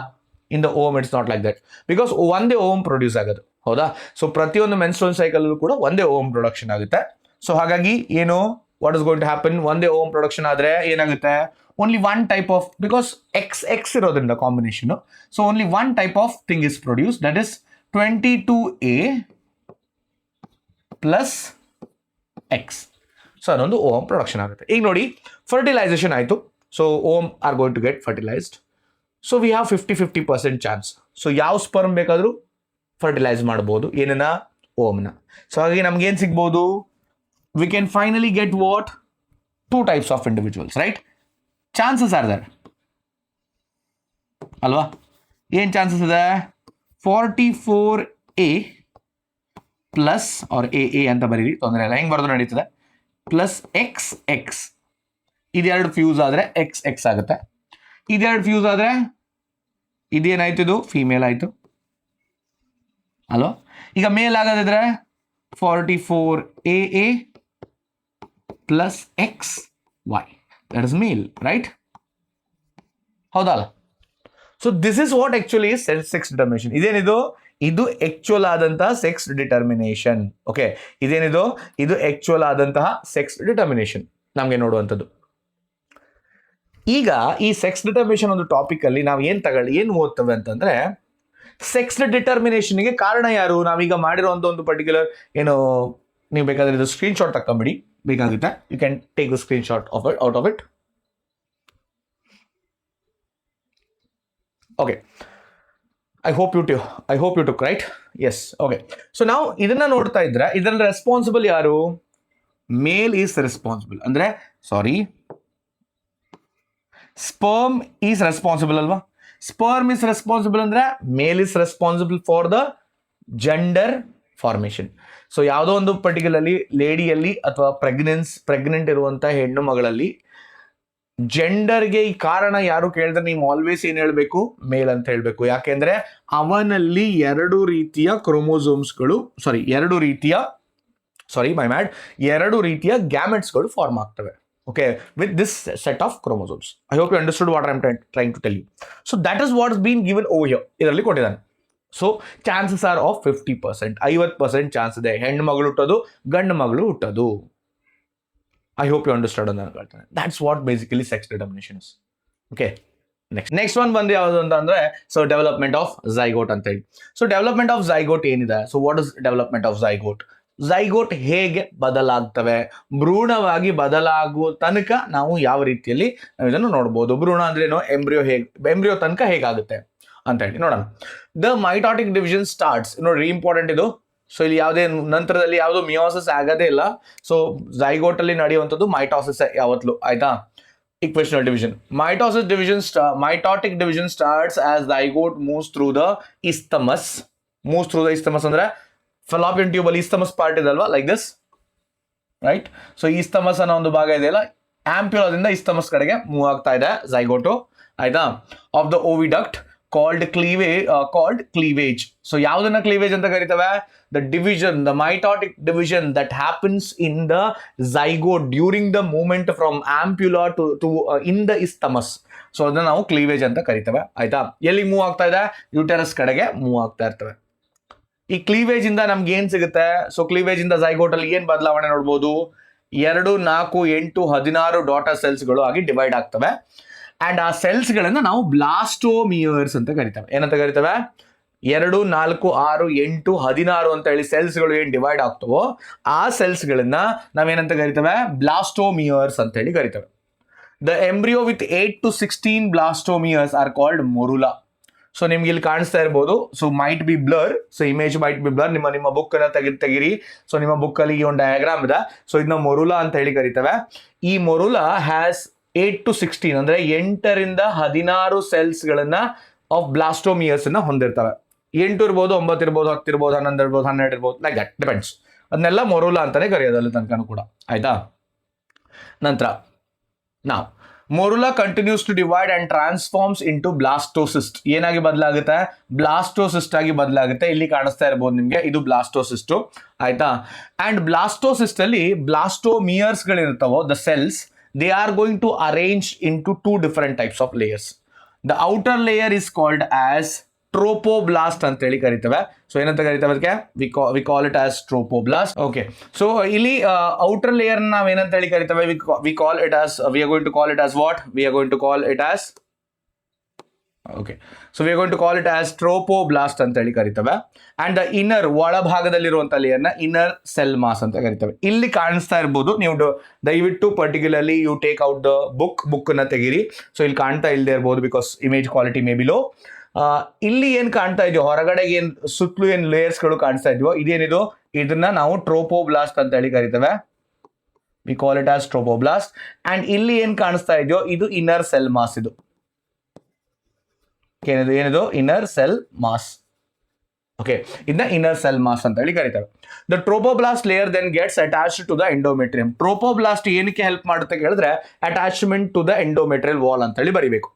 In the ovum it's not like that, because ಒಂದೇ ಓಮ್ ಪ್ರೊಡ್ಯೂಸ್ ಆಗೋದು ಹೌದಾ. ಸೊ ಪ್ರತಿಯೊಂದು ಮೆನ್ಸ್ಟ್ರುವಲ್ ಸೈಕಲ್ ಕೂಡ ಒಂದೇ ಓಮ್ ಪ್ರೊಡಕ್ಷನ್ ಆಗುತ್ತೆ. ಸೊ ಹಾಗಾಗಿ ಏನು, what is going to happen? ಒಂದೇ ಓಮ್ ಪ್ರೊಡಕ್ಷನ್ ಆದರೆ ಏನಾಗುತ್ತೆ? Only one type of, because X ಇರೋದ್ರಿಂದ combination, so only one type of thing is produce, that is 22A plus X. So ಅದೊಂದು ovum production ಆಗುತ್ತೆ. ಈಗ ನೋಡಿ, ಫರ್ಟಿಲೈಸೇಷನ್ ಆಯಿತು. So ovum are going to get fertilised. So we have 50% chance. So ಯಾವ sperm ಬೇಕಾದರೂ fertilise ಮಾಡ್ಬೋದು, ಏನನ್ನ? ಓಮ್ನ. ಸೊ ಹಾಗಾಗಿ ನಮ್ಗೇನು ಸಿಗ್ಬೋದು? We can finally get what? 2 types of individuals right. Chances are there ಅಲ್ವಾ? ಏನು ಚಾನ್ಸಸ್ ಇದೆ? 44A ಪ್ಲಸ್ ಆರ್ ಎ ಅಂತ ಬರೀರಿ, ತೊಂದರೆ ಇಲ್ಲ, ಹೆಂಗೆ ಬರೋದು ನಡೀತದೆ, ಪ್ಲಸ್ ಎಕ್ಸ್. ಇದೆರಡು ಫ್ಯೂಸ್ ಆದರೆ ಎಕ್ಸ್ ಆಗುತ್ತೆ. ಇದೆರಡು ಫ್ಯೂಸ್ ಆದರೆ ಇದೇನಾಯ್ತು? ಇದು ಫೀಮೇಲ್ ಆಯಿತು ಅಲ್ವಾ. ಈಗ ಮೇಲ್ ಆಗೋದಿದ್ರೆ 44AA plus XY, that is male right, ಹೌದಲ್ಲ. So this is what actually is sex determination. ಇದೇನಿದು? ಇದು ಆಕ್ಚುಯಲ್ ಆದಂತಹ ಸೆಕ್ಸ್ ಡಿಟರ್ಮಿನೇಷನ್. ಓಕೆ, ಇದೇನಿದು? ಇದು ಆಕ್ಚುಯಲ್ ಆದಂತಹ ಸೆಕ್ಸ್ ಡಿಟರ್ಮಿನೇಷನ್ ನಮಗೆ ನೋಡುವಂಥದ್ದು. ಈಗ ಈ ಸೆಕ್ಸ್ ಡಿಟರ್ಮಿನೇಷನ್ ಒಂದು ಟಾಪಿಕ್ ಅಲ್ಲಿ ನಾವು ಏನು ಓದ್ತೇವೆ ಅಂತಂದ್ರೆ, ಸೆಕ್ಸ್ ಡಿಟರ್ಮಿನೇಷನ್ಗೆ ಕಾರಣ ಯಾರು? ನಾವೀಗ ಮಾಡಿರುವಂಥ ಒಂದು ಪರ್ಟಿಕ್ಯುಲರ್ ಏನು, ನೀವು ಬೇಕಾದ್ರೆ ಇದು ಸ್ಕ್ರೀನ್ ಶಾಟ್ ತಕೊಂಬಿಡಿ, ಬೇಕಾಗುತ್ತೆ. You can take the screenshot of it, out of it. Okay, I hope you took right. Yes, okay. So ನಾವು ಇದನ್ನ ನೋಡ್ತಾ ಇದ್ರೆ ಇದರ ರೆಸ್ಪಾನ್ಸಿಬಲ್ ಯಾರು? Male is responsible. ಅಂದ್ರೆ ಸಾರಿ, ಸ್ಪರ್ಮ್ ಈಸ್ ರೆಸ್ಪಾನ್ಸಿಬಲ್ ಅಲ್ವಾ. ಸ್ಪರ್ಮ್ ಈಸ್ ರೆಸ್ಪಾನ್ಸಿಬಲ್ ಅಂದ್ರೆ male is responsible for the gender formation. So ಯಾವುದೋ ಒಂದು ಪರ್ಟಿಕ್ಯುಲರ್ಲಿ ಲೇಡಿಯಲ್ಲಿ ಅಥವಾ ಪ್ರೆಗ್ನೆಂಟ್ ಇರುವಂತಹ ಹೆಣ್ಣು ಮಗಳಲ್ಲಿ ಜೆಂಡರ್ಗೆ ಈ ಕಾರಣ ಯಾರು ಕೇಳಿದ್ರೆ ನೀವು ಆಲ್ವೇಸ್ ಏನ್ ಹೇಳ್ಬೇಕು? ಮೇಲ್ ಅಂತ ಹೇಳ್ಬೇಕು. ಯಾಕೆಂದ್ರೆ ಅವನಲ್ಲಿ ಎರಡು ರೀತಿಯ ಗ್ಯಾಮೆಟ್ಸ್ಗಳು ಫಾರ್ಮ್ ಆಗ್ತವೆ Okay, with this set of chromosomes. I hope you understood what I'm trying to tell you. So that is what is being given over here. ಇದರಲ್ಲಿ ಕೊಟ್ಟಿದ್ದಾನೆ. So chances are of 50%, 50% chance ಇದೆ ಹೆಣ್ಣು ಮಗಳು ಹುಟ್ಟೋದು, ಗಂಡು ಮಗಳು ಹುಟ್ಟೋದು. ಐ ಹೋಪ್ ಯು ಅಂಡರ್ಸ್ಟ್ಯಾಂಡ್ ಅಂತ ಹೇಳ್ತಾನೆ. That's what basically sex determination is. Okay, next one ಬಂದು ಯಾವುದು ಅಂತ ಅಂದ್ರೆ, ಸೊ ಡೆವಲಪ್ಮೆಂಟ್ ಆಫ್ ಝೈಗೋಟ್ ಅಂತ ಹೇಳಿ. ಸೊ ಡೆವಲಪ್ಮೆಂಟ್ ಆಫ್ ಝೈಗೋಟ್ ಏನಿದೆ, so what is development of zygote? Zygote ಹೇಗೆ ಬದಲಾಗ್ತವೆ, ಭ್ರೂಣವಾಗಿ ಬದಲಾಗುವ ತನಕ ನಾವು ಯಾವ ರೀತಿಯಲ್ಲಿ ಇದನ್ನು ನೋಡ್ಬೋದು. ಭ್ರೂಣ ಅಂದ್ರೇನು, ಎಂಬ್ರಿಯೋ ತನಕ ಹೇಗಾಗುತ್ತೆ ಅಂತ ಹೇಳಿ ನೋಡೋಣ. ದ ಮೈಟಾಟಿಕ್ ಡಿವಿಷನ್ ಸ್ಟಾರ್ಟ್ಸ್, ನೋಡ್ರಿ ಇಂಪಾರ್ಟೆಂಟ್ ಇದು. ಸೊ ಇಲ್ಲಿ ಯಾವುದೇ ನಂತರದಲ್ಲಿ ಯಾವುದು ಮಿಯೋಸಿಸ್ ಆಗೋದೇ ಇಲ್ಲ. ಸೊ ಝೈಗೋಟ್ ಅಲ್ಲಿ ನಡೆಯುವಂಥದ್ದು ಮೈಟಾಸಿಸ್ ಯಾವತ್ತೂ, ಆಯ್ತಾ. Equational division. Mitotic division starts as zygote moves through the isthmus. ಅಂದ್ರೆ fallopian tube ಅಲ್ಲಿ isthmus part ಇದಲ್ವಾ, like this, right. So isthmus ಅನ್ನೋ ಒಂದು ಭಾಗ ಇದೆಯಲ್ಲ, ಆಂಪ್ಯುಲಾದಿಂದ isthmus ಕಡೆಗೆ ಮೂವ್ ಆಗ್ತಾ ಇದೆ ಝೈಗೋಟು, ಆಯ್ತಾ. Of the oviduct called cleavage. So ಯಾವುದನ್ನ ಕ್ಲೀವೇಜ್ ಅಂತ ಕರೀತವೆ? The division, the mitotic division that happens in the zygote during the movement from ampulla to in the isthmus. So ಅದನ್ನ ನಾವು ಕ್ಲೀವೇಜ್ ಅಂತ ಕರಿತೇವೆ, ಆಯ್ತಾ. ಎಲ್ಲಿ ಮೂವ್ ಆಗ್ತಾ ಇದೆ? ಯೂಟರಸ್ ಕಡೆಗೆ ಮೂವ್ ಆಗ್ತಾ ಇರ್ತವೆ. ಈ ಕ್ಲೀವೇಜ್ ಇಂದ ನಮ್ಗೆ ಏನ್ ಸಿಗುತ್ತೆ? ಸೊ ಕ್ಲೀವೇಜ್ ಇಂದ ಝೈಗೋಟ್ ಅಲ್ಲಿ ಏನ್ ಬದಲಾವಣೆ ನೋಡ್ಬೋದು? 2, 4, 8, 16 ಡಾಟರ್ ಸೆಲ್ಸ್ಗಳು ಆಗಿ ಡಿವೈಡ್ ಆಗ್ತವೆ. ಅಂಡ್ ಆ ಸೆಲ್ಸ್ ಗಳನ್ನ ನಾವು ಬ್ಲಾಸ್ಟೋಮಿಯರ್ಸ್ ಅಂತ ಕರಿತೇವೆ. ಏನಂತ ಕರಿತೇವೆ? 2, 4, 6, 8, 16 ಅಂತ ಹೇಳಿ ಸೆಲ್ಸ್ ಗಳು ಏನ್ ಡಿವೈಡ್ ಆಗ್ತವೋ ಆ ಸೆಲ್ಸ್ ಗಳನ್ನ ನಾವೇನಂತ ಕರಿತೇವೆ? ಬ್ಲಾಸ್ಟೋಮಿಯರ್ಸ್ ಅಂತ ಹೇಳಿ ಕರಿತೇವೆ. The embryo with 8 to 16 blastomeres are called morula. So ನಿಮ್ಗೆ ಇಲ್ಲಿ ಕಾಣಿಸ್ತಾ ಇರ್ಬೋದು. So might be blur, so image might be blur. ನಿಮ್ಮ ಬುಕ್ ಅನ್ನ ತೆಗಿರಿ. ಸೊ ನಿಮ್ಮ ಬುಕ್ ಅಲ್ಲಿ ಈ ಒಂದು ಡಯಾಗ್ರಾಮ್ ಇದೆ. ಸೊ ಇದನ್ನ ಮೊರುಲಾ ಅಂತ ಹೇಳಿ ಕರಿತೇವೆ. ಈ ಮೊರುಲಾ ಹ್ಯಾಸ್ 8 to 16 ಅಂದ್ರೆ 8 ರಿಂದ 16 ಸೆಲ್ಸ್ ಗಳನ್ನ ಆಫ್ ಬ್ಲಾಸ್ಟೋಮಿಯರ್ಸ್ ಅನ್ನ ಹೊಂದಿರ್ತವೆ. 8 ಇರ್ಬೋದು, 9 ಇರ್ಬೋದು, 10 ಇರ್ಬೋದು, 11 ಇರ್ಬೋದು, 12 ಇರ್ಬೋದು, ಲೈಕ್ ದಟ್ ಡಿಪೆಂಡ್ಸ್. ಅದನ್ನೆಲ್ಲ ಮೊರುಲಾ ಅಂತಾನೆ ಕರೆಯೋದು ಅಲ್ಲಿ ತನಕನೂ ಕೂಡ, ಆಯ್ತಾ. ನಂತರ ನಾವು morula continues to divide and transforms into blastocyst. ಏನಾಗಿ ಬದಲಾಗುತ್ತೆ? ಬ್ಲಾಸ್ಟೋಸಿಸ್ಟ್ ಆಗಿ ಬದಲಾಗುತ್ತೆ. ಇಲ್ಲಿ ಕಾಣಿಸ್ತಾ ಇರ್ಬೋದು ನಿಮ್ಗೆ, ಇದು ಬ್ಲಾಸ್ಟೋಸಿಸ್ಟ್, ಆಯ್ತಾ. ಅಂಡ್ ಬ್ಲಾಸ್ಟೋಸಿಸ್ಟ್ ಅಲ್ಲಿ ಬ್ಲಾಸ್ಟೋಮಿಯರ್ಸ್ ಗಳಿರ್ತಾವೋ, the cells, they are going to arrange into 2 different types of layers. The outer layer is called as trophoblast ಅಂತ ಹೇಳಿ ಕರಿತೇವೆ. ಸೊ ಏನಂತ ಕರಿತೇವೆ ಅದಕ್ಕೆ? we call it as trophoblast. Okay, so ಇಲ್ಲಿ outer layer ನಾವು ಏನಂತ ಹೇಳಿ ಕರಿತೇವೆ? we are going to call it as what? We are going to call it as trophoblast ಅಂತ ಹೇಳಿ ಕರಿತೇವೆ. ಅಂಡ್ ದ ಇನ್ನರ್, ಒಳಭಾಗದಲ್ಲಿರುವಂತ ಲೇಯರ್ನ ಇನ್ನರ್ ಸೆಲ್ ಮಾಸ್ ಅಂತ ಕರಿತೇವೆ. ಇಲ್ಲಿ ಕಾಣಿಸ್ತಾ ಇರ್ಬೋದು, ನೀವು ದಯವಿಟ್ಟು particularly you take out the book ಅನ್ನ ತೆಗೀರಿ. ಸೊ ಇಲ್ಲಿ ಕಾಣ್ತಾ ಇಲ್ಲದೆ ಇರ್ಬೋದು, because image quality may be low. ಇಲ್ಲಿ ಏನ್ ಕಾಣ್ತಾ ಇದೆಯೋ, ಹೊರಗಡೆ ಏನ್ ಸುತ್ತಲೂ ಏನ್ ಲೇಯರ್ಸ್ ಗಳು ಕಾಣಿಸ್ತಾ ಇದೆಯೋ, ಇದೇನಿದು? ಇದನ್ನ ನಾವು ಟ್ರೋಪೋಬ್ಲಾಸ್ಟ್ ಅಂತ ಹೇಳಿ ಕರಿತೇವೆ. We call it as trophoblast. And ಇಲ್ಲಿ ಏನ್ ಕಾಣಿಸ್ತಾ ಇದೆಯೋ ಇದು ಇನ್ನರ್ ಸೆಲ್ ಮಾಸ್. ಇದು ಏನಿದು? Inner cell mass. ಓಕೆ, ಇದನ್ನ ಇನ್ನರ್ ಸೆಲ್ ಮಾಸ್ ಅಂತ ಹೇಳಿ ಕರೀತಾರೆ. The trophoblast layer then gets attached to the endometrium. Trophoblast ಏನಕ್ಕೆ ಹೆಲ್ಪ್ ಮಾಡುತ್ತೆ ಕೇಳಿದ್ರೆ, attachment to the endometrial wall ಅಂತ ಹೇಳಿ ಬರೀಬೇಕು.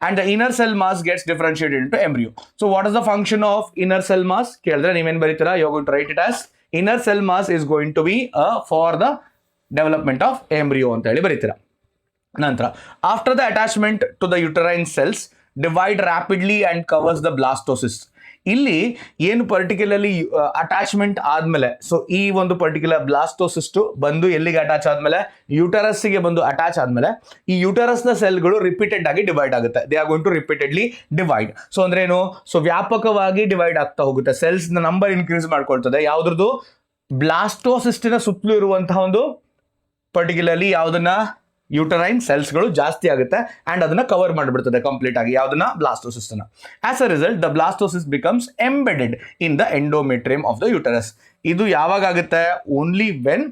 And the inner cell mass gets differentiated into embryo. So what is the function of inner cell mass ಕೇಳಿದ್ರೆ ನೀವೇನ್ ಬರೀತೀರಾ? You are going to write it as inner cell mass is going to be for the development of embryo ಅಂತ ಹೇಳಿ ಬರೀತೀರಾ. ನಂತರ after the attachment to the uterine cells divide rapidly and covers the blastocyst. ಇಲ್ಲಿ ಏನು particularly attachment ಆದ್ಮೇಲೆ, so ಈ ಒಂದು particular blastocyst ಬಂದು ಎಲ್ಲಿಗೆ ಅಟ್ಯಾಚ್ ಆದ್ಮೇಲೆ? ಯೂಟರಸ್ಗೆ ಬಂದು ಅಟ್ಯಾಚ್ ಆದ್ಮೇಲೆ ಈ ಯೂಟರಸ್ ನ ಸೆಲ್ಗಳು ರಿಪೀಟೆಡ್ ಆಗಿ ಡಿವೈಡ್ ಆಗುತ್ತೆ. They are going to repeatedly divide. So ಅಂದ್ರೆ ಏನು? ಸೊ ವ್ಯಾಪಕವಾಗಿ ಡಿವೈಡ್ ಆಗ್ತಾ ಹೋಗುತ್ತೆ. ಸೆಲ್ಸ್ ನ ನಂಬರ್ ಇನ್ಕ್ರೀಸ್ ಮಾಡ್ಕೊಳ್ತದೆ. ಯಾವ್ದ್ರದ್ದು? ಬ್ಲಾಸ್ಟೋಸಿಸ್ಟಿನ ಸುತ್ತಲೂ ಇರುವಂತಹ ಒಂದು ಪರ್ಟಿಕ್ಯುಲರ್ಲಿ ಯಾವ್ದನ್ನ ಯೂಟರೈನ್ ಸೆಲ್ಸ್ಗಳು ಜಾಸ್ತಿ ಆಗುತ್ತೆ ಅಂಡ್ ಅದನ್ನ ಕವರ್ ಮಾಡಿಬಿಡ್ತದೆ ಕಂಪ್ಲೀಟ್ ಆಗಿ. ಯಾವ್ದನ್ನ? ಬ್ಲಾಸ್ಟೋಸಿಸ್ಟ್ ಅನ್ನ. As a result the blastocyst becomes embedded in the endometrium of the uterus. ಇದು ಯಾವಾಗ ಆಗುತ್ತೆ? Only when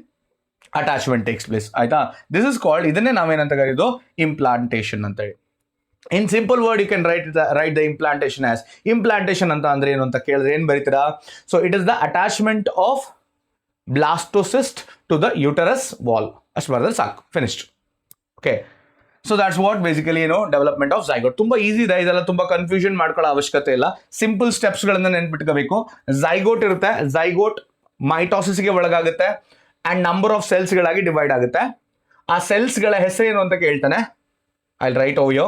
attachment takes place, ಆಯ್ತಾ. ದಿಸ್ ಇಸ್ ಕಾಲ್ಡ್, ಇದನ್ನೇ ನಾವೇನಂತ ಕರೆಯೋದು? ಇಂಪ್ಲಾಂಟೇಶನ್ ಅಂತ ಹೇಳಿ. In simple word you can write the implantation as. Implantation ಅಂತ ಅಂದ್ರೆ ಏನು ಅಂತ ಕೇಳಿದ್ರೆ ಏನ್ ಬರೀತೀರಾ? So it is the attachment of blastocyst to the uterus wall. ಅಷ್ಟು ಬರೆದ್ರೆ ಸಾಕು, finished. Okay, so that's what basically development of zygote. ತುಂಬಾ ಈಸಿ ಇದೆ, ಇದೆಲ್ಲ ತುಂಬಾ ಕನ್ಫ್ಯೂಷನ್ ಮಾಡ್ಕೊಳ್ಳೋ ಅವಶ್ಯಕತೆ ಇಲ್ಲ. ಸಿಂಪಲ್ ಸ್ಟೆಪ್ಸ್ ಗಳನ್ನ ನೆನ್ಪಿಟ್ಕೋಬೇಕು. ಝೈಗೋಟ್ ಇರುತ್ತೆ, ಝೈಗೋಟ್ ಮೈಟೋಸಿಸ್ಗೆ ಒಳಗಾಗುತ್ತೆ ಅಂಡ್ ನಂಬರ್ ಆಫ್ ಸೆಲ್ಸ್ ಗಳಾಗಿ ಡಿವೈಡ್ ಆಗುತ್ತೆ. ಆ ಸೆಲ್ಸ್ಗಳ ಹೆಸರೇನು ಅಂತ ಕೇಳ್ತಾನೆ. I write over yo,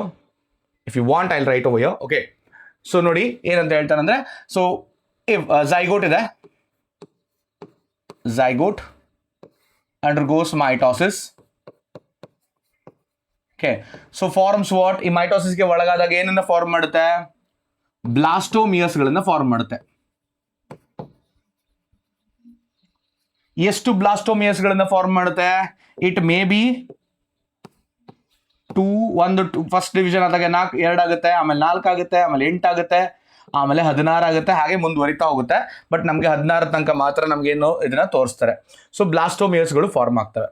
if you want I write over yo. Okay, so ನೋಡಿ ಏನಂತ ಹೇಳ್ತಾನಂದ್ರೆ, ಸೊ zygote ಇದೆ, zygote undergoes mitosis. Okay, so forms what? ಈ ಮೈಟೋಸಿಸ್ಗೆ ಒಳಗಾದಾಗ ಏನನ್ನ ಫಾರ್ಮ್ ಮಾಡುತ್ತೆ? ಬ್ಲಾಸ್ಟೋಮಿಯಸ್ಗಳನ್ನ ಫಾರ್ಮ್ ಮಾಡುತ್ತೆ. ಎಷ್ಟು ಬ್ಲಾಸ್ಟೋಮಿಯಸ್ಗಳನ್ನ ಫಾರ್ಮ್ ಮಾಡುತ್ತೆ? It may be first division ಆದಾಗ 2 ಆಗುತ್ತೆ, ಆಮೇಲೆ 4 ಆಗುತ್ತೆ, ಆಮೇಲೆ 8 ಆಗುತ್ತೆ, ಆಮೇಲೆ 16 ಆಗುತ್ತೆ, ಹಾಗೆ ಮುಂದುವರಿತಾ ಹೋಗುತ್ತೆ. ಬಟ್ ನಮಗೆ 16 ತನಕ ಮಾತ್ರ ನಮ್ಗೇನು ಇದನ್ನ ತೋರಿಸ್ತಾರೆ. ಸೊ ಬ್ಲಾಸ್ಟೋಮಿಯಸ್ಗಳು ಫಾರ್ಮ್ ಆಗ್ತವೆ.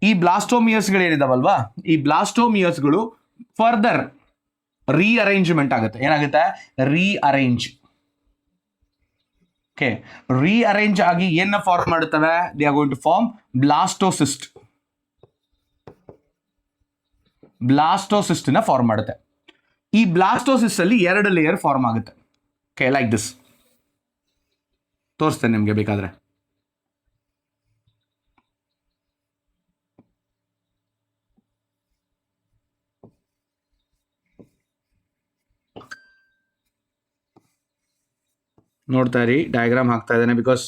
ಈ ಬ್ಲಾಸ್ಟೋಮಿಯಸ್ಗಳು ಏನಿದಾವಲ್ವಾ, ಈ ಬ್ಲಾಸ್ಟೋಮಿಯಸ್ಗಳು ಫರ್ದರ್ ರೀಅರೇಂಜ್ಮೆಂಟ್ ಆಗುತ್ತೆ. ಏನಾಗುತ್ತೆ? ರೀಅರೇಂಜ್. ಓಕೆ, ರೀಅರೇಂಜ್ ಆಗಿ ಏನ ಫಾರ್ಮ್ ಮಾಡುತ್ತವೆ? They are going to form blastocyst. Blastocyst ನ ಫಾರ್ಮ್ ಮಾಡುತ್ತೆ. ಈ ಬ್ಲಾಸ್ಟೋಸಿಸ್ಟ್ ಅಲ್ಲಿ 2 ಲೇಯರ್ ಫಾರ್ಮ್ ಆಗುತ್ತೆ. Okay, like this. ತೋರಿಸ್ತೇನೆ ನಿಮ್ಗೆ ಬೇಕಾದ್ರೆ. ನೋಡ್ತಾ ಇರಿ, ಡಯಾಗ್ರಾಮ್ ಹಾಕ್ತಾ ಇದ್ದೇನೆ, ಬಿಕಾಸ್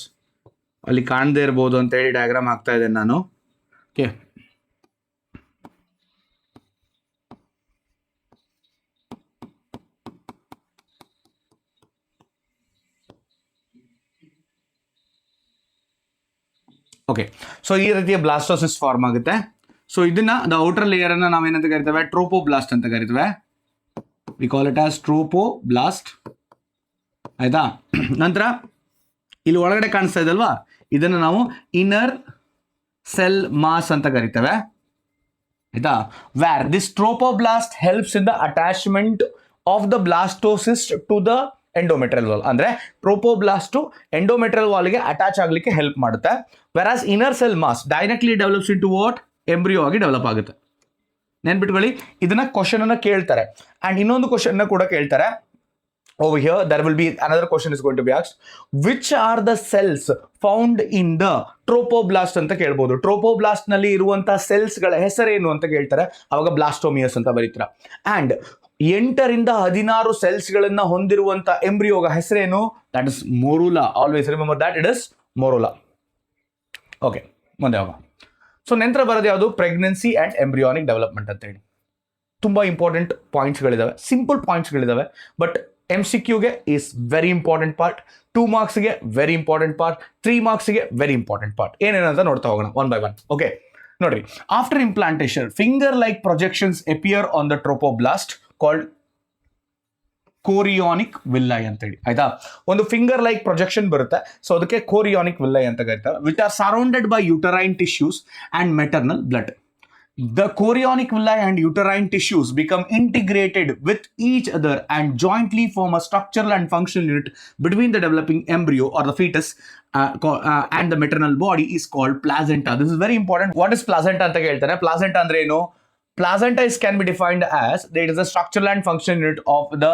ಅಲ್ಲಿ ಕಾಣದೇ ಇರ್ಬೋದು ಅಂತ ಹೇಳಿ ಡಯಾಗ್ರಾಮ್ ಹಾಕ್ತಾ ಇದ್ದೇನೆ ನಾನು. ಓಕೆ, ಓಕೆ, ಸೊ ಈ ರೀತಿಯ ಬ್ಲಾಸ್ಟೋಸಿಸ್ ಫಾರ್ಮ್ ಆಗುತ್ತೆ. ಸೊ ಇದನ್ನ ದ ಔಟರ್ ಲೇಯರ್ ಅನ್ನ ನಾವೇನಂತ ಕರಿತೇವೆ? ಟ್ರೋಪೋಬ್ಲಾಸ್ಟ್ ಅಂತ ಕರಿತೇವೆ. We call it as trophoblast. ಆಯ್ತಾ? ನಂತರ ಇಲ್ಲಿ ಒಳಗಡೆ ಕಾಣಿಸ್ತಾ ಇದಲ್ವಾ, ಇದನ್ನು ನಾವು ಇನ್ನರ್ ಸೆಲ್ ಮಾಸ್ ಅಂತ ಕರಿತೇವೆ. ಆಯ್ತಾ? Where this trophoblast helps in the attachment of the blastocyst to the endometrial wall. ಅಂದ್ರೆ ಟ್ರೋಪೋಬ್ಲಾಸ್ಟ್ ಎಂಡೋಮೆಟ್ರಿಯಲ್ ವಾಲ್ಗೆ ಅಟ್ಯಾಚ್ ಆಗ್ಲಿಕ್ಕೆ ಹೆಲ್ಪ್ ಮಾಡುತ್ತೆ. Whereas inner cell mass directly develops into what? Embryo ಆಗಿ develop ಆಗುತ್ತೆ. ನೆನ್ಪಿಟ್ಕೊಳ್ಳಿ, ಇದನ್ನ ಕ್ವಶನ್ ಅನ್ನ ಕೇಳ್ತಾರೆ. ಅಂಡ್ ಇನ್ನೊಂದು ಕ್ವಶನ್ ಕೂಡ ಕೇಳ್ತಾರೆ. Over here, there will be another question is going to be asked. Which are the cells found in the trophoblast ಅಂತ ಕೇಳ್ಬೋದು. ಟ್ರೋಪೋಬ್ಲಾಸ್ಟ್ ನಲ್ಲಿ ಇರುವಂತಹ ಸೆಲ್ಸ್ ಗಳ ಹೆಸರೇನು ಅಂತ ಕೇಳ್ತಾರೆ. ಅವಾಗ ಬ್ಲಾಸ್ಟೋಮಿಯಸ್ ಅಂತ ಬರೀತೀರ. ಅಂಡ್ 8 ರಿಂದ 16 ಸೆಲ್ಸ್ ಗಳನ್ನ ಹೊಂದಿರುವಂತ ಎಂಬ್ರಿಯೋಗ ಹೆಸರೇನು? That is morula. Always remember that it is morula. Okay, ಮುಂದೆ ಹೋಗೋಣ. ಸೊ ನಂತರ ಬರೋದು ಯಾವುದು? ಪ್ರೆಗ್ನೆನ್ಸಿ ಅಂಡ್ ಎಂಬ್ರಿಯಾನಿಕ್ ಡೆವಲಪ್ಮೆಂಟ್ ಅಂತ ಹೇಳಿ. ತುಂಬಾ ಇಂಪಾರ್ಟೆಂಟ್ ಪಾಯಿಂಟ್ಸ್ಗಳಿದಾವೆ, ಸಿಂಪಲ್ ಪಾಯಿಂಟ್ಸ್ಗಳಿದಾವೆ. ಬಟ್ MCQಗೆ ಈಸ್ ವೆರಿ ಇಂಪಾರ್ಟೆಂಟ್ ಪಾರ್ಟ್, 2 ಮಾರ್ಕ್ಸ್ಗೆ ವೆರಿ ಇಂಪಾರ್ಟೆಂಟ್ ಪಾರ್ಟ್, 3 ಮಾರ್ಕ್ಸ್ಗೆ ವೆರಿ ಇಂಪಾರ್ಟೆಂಟ್ ಪಾರ್ಟ್. ಏನೇನಂತ ನೋಡ್ತಾ ಹೋಗೋಣ ಒನ್ ಬೈ ಒನ್. ಓಕೆ, ನೋಡ್ರಿ. After implantation finger like projections appear on the trophoblast called chorionic villi ಅಂತ ಹೇಳಿ. ಆಯ್ತಾ? ಒಂದು ಫಿಂಗರ್ ಲೈಕ್ ಪ್ರೊಜೆಕ್ಷನ್ ಬರುತ್ತೆ, ಸೊ ಅದಕ್ಕೆ ಕೋರಿಯಾನಿಕ್ ವಿಲ್ಲೈ ಅಂತ ಕರೀತಾರೆ. Which are surrounded by uterine tissues and maternal blood. The chorionic villi and uterine tissues become integrated with each other and jointly form a structural and functional unit between the developing embryo or the fetus and the maternal body is called placenta. This is very important. What is placenta anta keltare? Placenta andre eno? Placenta can be defined as it is a structural and functional unit of the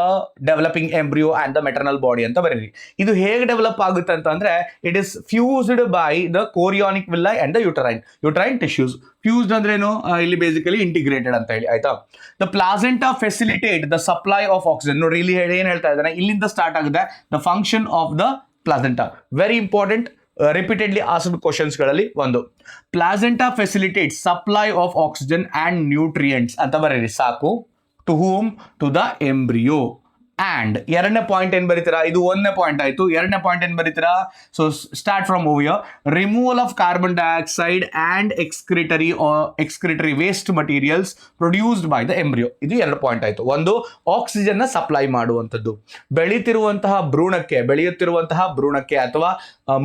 developing embryo and the maternal body ಅಂತ ಬರೀರಿ. ಇದು ಹೇಗೆ develop ಆಗುತ್ತೆ ಅಂತಂದ್ರೆ, it is fused by the chorionic villi and the uterine tissues. Fused ಅಂದ್ರೆ ಏನು? ಇಲ್ಲಿ basically integrated ಅಂತ ಹೇಳಿ. ಆಯ್ತಾ? The placenta facilitate the supply of oxygen. ನೋಡಿ, ಇಲ್ಲಿ ಏನ್ ಹೇಳ್ತಾ ಇದ್ದಾನೆ, ಇಲ್ಲಿಂದ ಸ್ಟಾರ್ಟ್ ಆಗುತ್ತೆ the function of the placenta. Very important, repeatedly asked questions ಗಳಲ್ಲಿ ಒಂದು. Placenta facilitate supply of oxygen and nutrients ಅಂತ ಬರೀರಿ ಸಾಕು. To whom? To the embryo. And ಎರಡನೇ ಪಾಯಿಂಟ್ ಏನ್ ಬರೀತೀರಾ? ಇದು ಒಂದನೇ ಪಾಯಿಂಟ್ ಆಯ್ತು. ಎರಡನೇ ಪಾಯಿಂಟ್ ಏನ್ ಬರೀತೀರಾ? So start from over. Removal of carbon dioxide and excretory waste materials produced by the embryo. ಇದು 2 ಪಾಯಿಂಟ್ ಆಯ್ತು. ಒಂದು, ಆಕ್ಸಿಜನ್ ನ ಸಪ್ಲೈ ಮಾಡುವಂಥದ್ದು ಬೆಳೆಯುತ್ತಿರುವಂತಹ ಭ್ರೂಣಕ್ಕೆ ಅಥವಾ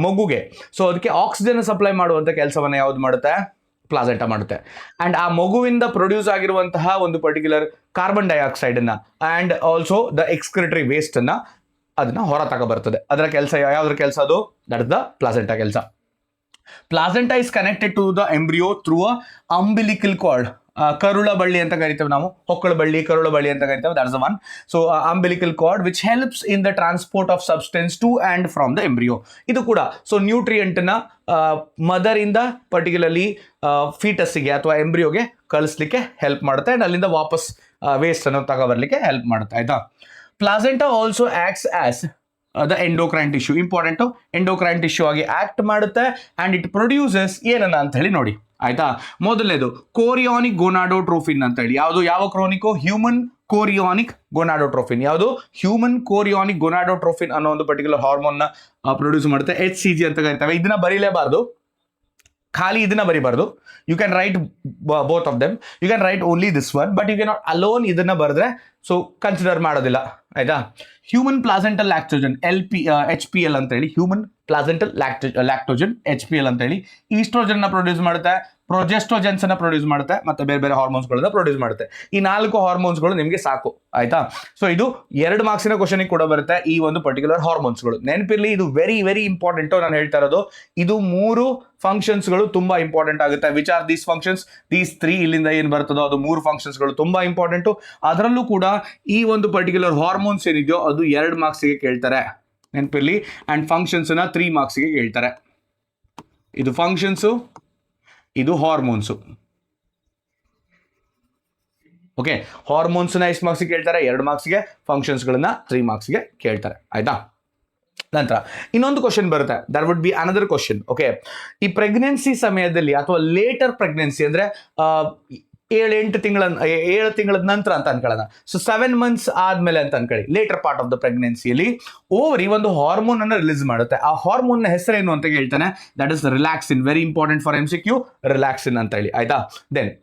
ಮಗುಗೆ. ಸೊ ಅದಕ್ಕೆ ಆಕ್ಸಿಜನ್ ಸಪ್ಲೈ ಮಾಡುವಂತ ಕೆಲಸವನ್ನ ಯಾವ್ದು ಮಾಡುತ್ತೆ? ಪ್ಲಾಸೆಂಟಾ ಮಾಡುತ್ತೆ. ಅಂಡ್ ಆ ಮಗುವಿಂದ ಪ್ರೊಡ್ಯೂಸ್ ಆಗಿರುವಂತಹ ಒಂದು ಪರ್ಟಿಕ್ಯುಲರ್ ಕಾರ್ಬನ್ ಡೈಆಕ್ಸೈಡ್ ಅನ್ನ and also the excretory waste ಅನ್ನ ಅದನ್ನ ಹೊರ ತಗೋ ಬರ್ತದೆ. ಅದರ ಕೆಲಸ ಯಾವ್ದ್ರ ಕೆಲಸ? ಅದು ದಟ್ ಇಸ್ ದ ಪ್ಲಾಸೆಂಟಾ ಕೆಲಸ. Placenta is connected to the embryo through a umbilical cord. ಕರುಳ ಬಳ್ಳಿ ಅಂತ ಕರಿತೇವೆ ನಾವು, ಹೊಕ್ಕಳ ಬಳ್ಳಿ, ಕರುಳ ಬಳ್ಳಿ ಅಂತ ಕರಿತೇವೆ. That's the one. So umbilical cord which helps in the transport of substance to and from the embryo. ಇದು ಕೂಡ ಸೊ ನ್ಯೂಟ್ರಿಯೆಂಟ್ ನ ಮದರ್ ಇಂದ ಪರ್ಟಿಕ್ಯುಲರ್ಲಿ ಫೀಟಸ್ಗೆ ಅಥವಾ ಎಂಬ್ರಿಯೋಗೆ ಕಳಿಸ್ಲಿಕ್ಕೆ ಹೆಲ್ಪ್ ಮಾಡುತ್ತೆ ಅಂಡ್ ಅಲ್ಲಿಂದ ವಾಪಸ್ ವೇಸ್ಟ್ ಅನ್ನು ತಗೊಬರ್ಲಿಕ್ಕೆ ಹೆಲ್ಪ್ ಮಾಡುತ್ತೆ. ಆಯ್ತಾ. Placenta also acts as the endocrine tissue. Important, endocrine tissue ಆಗಿ ಆಕ್ಟ್ ಮಾಡುತ್ತೆ ಅಂಡ್ ಇಟ್ ಪ್ರೊಡ್ಯೂಸಸ್ ಏನನ್ನ ಅಂತ ಹೇಳಿ ನೋಡಿ. ಆಯ್ತಾ. ಮೊದಲನೇದು ಕೋರಿಯಾನಿಕ್ ಗೋನಾಡೋಟ್ರೋಫಿನ್ ಅಂತ ಹೇಳಿ. ಯಾವುದು, ಯಾವ ಕ್ರೋನಿಕೋ? ಹ್ಯೂಮನ್ ಕೋರಿಯಾನಿಕ್ ಗೋನಾಡೋಟ್ರೋಫಿನ್. ಯಾವುದು? ಹ್ಯೂಮನ್ ಕೋರಿಯಾನಿಕ್ ಗೋನಾಡೋಟ್ರೋಫಿನ್ ಅನ್ನೋ ಒಂದು ಪರ್ಟಿಕ್ಯುಲರ್ ಹಾರ್ಮೋನ್ ನ ಪ್ರೊಡ್ಯೂಸ್ ಮಾಡುತ್ತೆ. HCG ಅಂತ ಕರಿತೇವೆ. ಇದನ್ನ ಬರೀಲೇಬಾರ್ದು, ಖಾಲಿ ಇದನ್ನ ಬರಿಬಾರ್ದು. You can write both of them. You can write only this one, but you can not alone ಇದನ್ನ ಬರೆದ್ರೆ ಸೊ ಕನ್ಸಿಡರ್ ಮಾಡೋದಿಲ್ಲ. ಆಯ್ತಾ. ಹ್ಯೂಮನ್ ಪ್ಲಾಸೆಂಟಲ್ ಲ್ಯಾಕ್ಟೋಜನ್ HPL ಅಂತ ಹೇಳಿ, ಹ್ಯೂಮನ್ ಪ್ಲಾಸೆಂಟಲ್ ಲ್ಯಾಕ್ಟೋಜನ್ HPL ಅಂತ ಹೇಳಿ ಈಸ್ಟ್ರೋಜನ್ ನ ಪ್ರೊಡ್ಯೂಸ್ ಮಾಡುತ್ತೆ, ಪ್ರೊಜೆಸ್ಟ್ರೋಜೆನ್ಸ್ ಅನ್ನ ಪ್ರೊಡ್ಯೂಸ್ ಮಾಡುತ್ತೆ, ಮತ್ತೆ ಬೇರೆ ಬೇರೆ ಹಾರ್ಮೋನ್ಸ್ಗಳನ್ನ ಪ್ರೊಡ್ಯೂಸ್ ಮಾಡುತ್ತೆ. ಈ 4 ಹಾರ್ಮೋನ್ಸ್ಗಳು ನಿಮಗೆ ಸಾಕು. ಆಯ್ತಾ. ಸೊ ಇದು 2 ಮಾರ್ಕ್ಸಿನ ಕ್ವಶನ್ ಕೂಡ ಬರುತ್ತೆ ಈ ಒಂದು ಪರ್ಟಿಕ್ಯುಲರ್ ಹಾರ್ಮೋನ್ಸ್ಗಳು. ನೆನಪಿರ್ಲಿ, ಇದು ವೆರಿ ವೆರಿ ಇಂಪಾರ್ಟೆಂಟ್. ನಾನು ಹೇಳ್ತಾ ಇರೋದು ಇದು 3 ಫಂಕ್ಷನ್ಸ್ಗಳು ತುಂಬಾ ಇಂಪಾರ್ಟೆಂಟ್ ಆಗುತ್ತೆ. Which are these functions? These 3 ಇಲ್ಲಿಂದ ಏನು ಬರ್ತದೋ ಅದು 3 ಫಂಕ್ಷನ್ಸ್ಗಳು ತುಂಬಾ ಇಂಪಾರ್ಟೆಂಟು. ಅದರಲ್ಲೂ ಕೂಡ ಈ ಒಂದು ಪರ್ಟಿಕ್ಯುಲರ್ ಹಾರ್ಮೋನ್ಸ್ ಏನಿದೆಯೋ ಅದು 2 ಮಾರ್ಕ್ಸ್ಗೆ ಕೇಳ್ತಾರೆ. ನೆನಪಿರ್ಲಿ. ಅಂಡ್ ಫಂಕ್ಷನ್ಸ್ ನ 3 ಮಾರ್ಕ್ಸ್ಗೆ ಕೇಳ್ತಾರೆ. ಇದು ಫಂಕ್ಷನ್ಸು, ಇದು ಹಾರ್ಮೋನ್ಸು. ಓಕೆ. ಹಾರ್ಮೋನ್ಸ್ನ ಎಷ್ಟು ಮಾರ್ಕ್ಸ್ಗೆ ಕೇಳ್ತಾರೆ? 2 ಮಾರ್ಕ್ಸ್ಗೆ. ಫಂಕ್ಷನ್ಸ್ಗಳನ್ನ 3 ಮಾರ್ಕ್ಸ್ಗೆ ಕೇಳ್ತಾರೆ. ಆಯ್ತಾ. ನಂತರ ಇನ್ನೊಂದು ಕ್ವಶನ್ ಬರುತ್ತೆ. There would be another question. Okay. ಈ ಪ್ರೆಗ್ನೆನ್ಸಿ ಸಮಯದಲ್ಲಿ ಅಥವಾ ಲೇಟರ್ ಪ್ರೆಗ್ನೆನ್ಸಿ ಅಂದ್ರೆ 7 ತಿಂಗಳ ನಂತರ ಅಂತ ಅನ್ಕೊಳ್ಳೋಣ. ಸೊ 7 months ಆದ್ಮೇಲೆ ಅಂತ ಅನ್ಕೊಳ್ಳಿ. ಲೇಟರ್ ಪಾರ್ಟ್ ಆಫ್ ದ ಪ್ರೆಗ್ನೆನ್ಸಿಯಲ್ಲಿ ಓವರಿ ಒಂದು ಹಾರ್ಮೋನ್ ಅನ್ನು ರಿಲೀಸ್ ಮಾಡುತ್ತೆ. ಆ ಹಾರ್ಮೋನ್ ನ ಹೆಸರೇನು ಅಂತ ಹೇಳ್ತಾನೆ. That is relaxin. Very important for MCQ, relaxin ಅಂತ ಹೇಳಿ. ಆಯ್ತಾ. ದೆನ್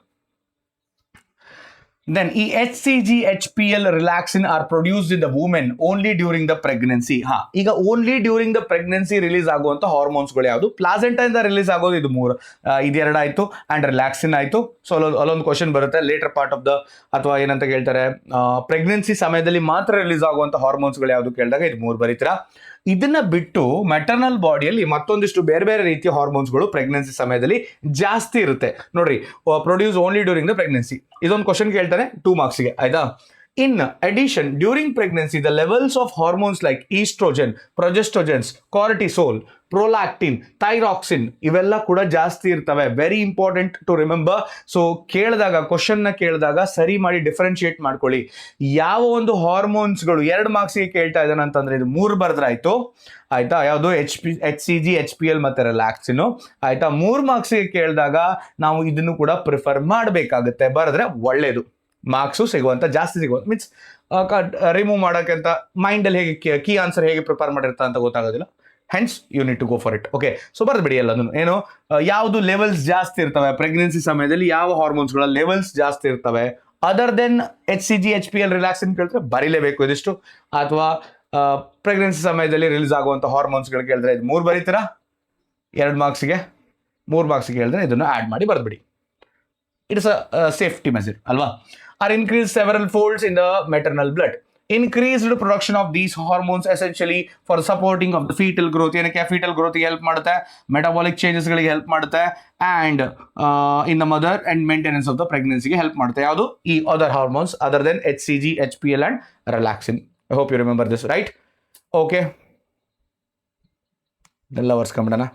ಈ HCG HPL relaxin are produced in the women only during the pregnancy. ಈಗ only during the pregnancy release ಆಗುವಂತ ಹಾರ್ಮೋನ್ಸ್ಗಳು ಯಾವುದು? ಪ್ಲಾಸೆಂಟಾ ಇಂದ ರಿಲೀಸ್ ಆಗೋದು ಇದು 3, ಇದು 2 ಆಯ್ತು. ಅಂಡ್ ರಿಲ್ಯಾಕ್ಸಿನ್ ಆಯ್ತು. ಸೊ ಅಲ್ಲೊಂದು ಕ್ವಶನ್ ಬರುತ್ತೆ. ಲೇಟರ್ ಪಾರ್ಟ್ ಆಫ್ ದ ಅಥವಾ ಏನಂತ ಕೇಳ್ತಾರೆ, ಪ್ರೆಗ್ನೆನ್ಸಿ ಸಮಯದಲ್ಲಿ ಮಾತ್ರ ರಿಲೀಸ್ ಆಗುವಂತ ಹಾರ್ಮೋನ್ಸ್ಗಳು ಯಾವುದು ಕೇಳಿದಾಗ ಇದು 3 ಬರೀತೀರಾ. ಇದನ್ನ ಬಿಟ್ಟು ಮೆಟರ್ನಲ್ ಬಾಡಿಯಲ್ಲಿ ಮತ್ತೊಂದಿಷ್ಟು ಬೇರೆ ಬೇರೆ ರೀತಿಯ ಹಾರ್ಮೋನ್ಸ್ಗಳು ಪ್ರೆಗ್ನೆನ್ಸಿ ಸಮಯದಲ್ಲಿ ಜಾಸ್ತಿ ಇರುತ್ತೆ. ನೋಡ್ರಿ, produce only during the pregnancy. ಇದೊಂದು ಕ್ವಶನ್ ಕೇಳ್ತಾನೆ 2 ಮಾರ್ಕ್ಸ್ಗೆ. ಆಯ್ತಾ. In addition, during pregnancy, the levels of hormones like estrogen, progesterogens, cortisol, prolactin, thyroxine ಇವೆಲ್ಲ ಕೂಡ ಜಾಸ್ತಿ ಇರ್ತವೆ. Very important to remember. So ಕೇಳಿದಾಗ, ಕ್ವಶನ್ ನ ಕೇಳಿದಾಗ ಸರಿ ಮಾಡಿ ಡಿಫರೆನ್ಶಿಯೇಟ್ ಮಾಡ್ಕೊಳ್ಳಿ. ಯಾವ ಒಂದು ಹಾರ್ಮೋನ್ಸ್ಗಳು 2 ಮಾರ್ಕ್ಸ್ಗೆ ಕೇಳ್ತಾ ಇದ್ದಾನೆ ಅಂತಂದ್ರೆ ಇದು 3 ಬರೆದ್ರಾಯ್ತು. ಆಯ್ತಾ. ಯಾವುದು? HCG HPL ಮತ್ತೆ ರಿಲ್ಯಾಕ್ಸಿನ್. ಆಯ್ತಾ. 3 ಮಾರ್ಕ್ಸ್ಗೆ ಕೇಳಿದಾಗ ನಾವು ಇದನ್ನು ಕೂಡ ಪ್ರಿಫರ್ ಮಾಡಬೇಕಾಗುತ್ತೆ. ಬರೆದ್ರೆ ಒಳ್ಳೇದು. ಮಾರ್ಕ್ಸು ಸಿಗುವಂತ, ಜಾಸ್ತಿ ಸಿಗುವಂತ ಮೀನ್ಸ್ ರಿಮೂವ್ ಮಾಡೋಕ್ಕಂತ ಮೈಂಡಲ್ಲಿ ಹೇಗೆ ಕೀ ಆನ್ಸರ್ ಹೇಗೆ ಪ್ರಿಪೇರ್ ಮಾಡಿರ್ತಾ ಅಂತ ಗೊತ್ತಾಗೋದಿಲ್ಲ. Hence you need to go for it. Okay. So ಬರೆದ್ಬಿಡಿ ಎಲ್ಲದನ್ನು. ಏನು, ಯಾವುದು ಲೆವೆಲ್ಸ್ ಜಾಸ್ತಿ ಇರ್ತವೆ ಪ್ರೆಗ್ನೆನ್ಸಿ ಸಮಯದಲ್ಲಿ, ಯಾವ ಹಾರ್ಮೋನ್ಸ್ಗಳ ಲೆವೆಲ್ಸ್ ಜಾಸ್ತಿ ಇರ್ತವೆ other than HCG HPL relaxin ಕೇಳಿದ್ರೆ ಬರೀಲೇಬೇಕು ಇದಿಷ್ಟು. ಅಥವಾ ಪ್ರೆಗ್ನೆನ್ಸಿ ಸಮಯದಲ್ಲಿ ರಿಲೀಸ್ ಆಗುವಂಥ ಹಾರ್ಮೋನ್ಸ್ಗಳು ಕೇಳಿದ್ರೆ ಇದು 3 ಬರೀತೀರಾ. 2 ಮಾರ್ಕ್ಸ್ಗೆ. 3 ಮಾರ್ಕ್ಸ್ಗೆ ಹೇಳಿದ್ರೆ ಇದನ್ನು ಆ್ಯಡ್ ಮಾಡಿ ಬರೆದ್ಬಿಡಿ. It is a safety measure ಅಲ್ವಾ. Are increased several folds in the maternal blood. Increased production of these hormones essentially for supporting of the fetal growth. ಏನಕ್ಕೆ fetal growth ಗೆ ಹೆಲ್ಪ್ ಮಾಡುತ್ತೆ, metabolic changes ಗಳಿಗೆ help ಮಾಡುತ್ತೆ, and in the mother and maintenance of the pregnancy ಗೆ help ಮಾಡುತ್ತೆ. ಯಾವುದು? ಈ other hormones other than HCG HPL and relaxin. I hope you remember this, right? Okay. ಎಲ್ಲ ವರ್ಸ್ಕೊಂಬಿಡೋಣ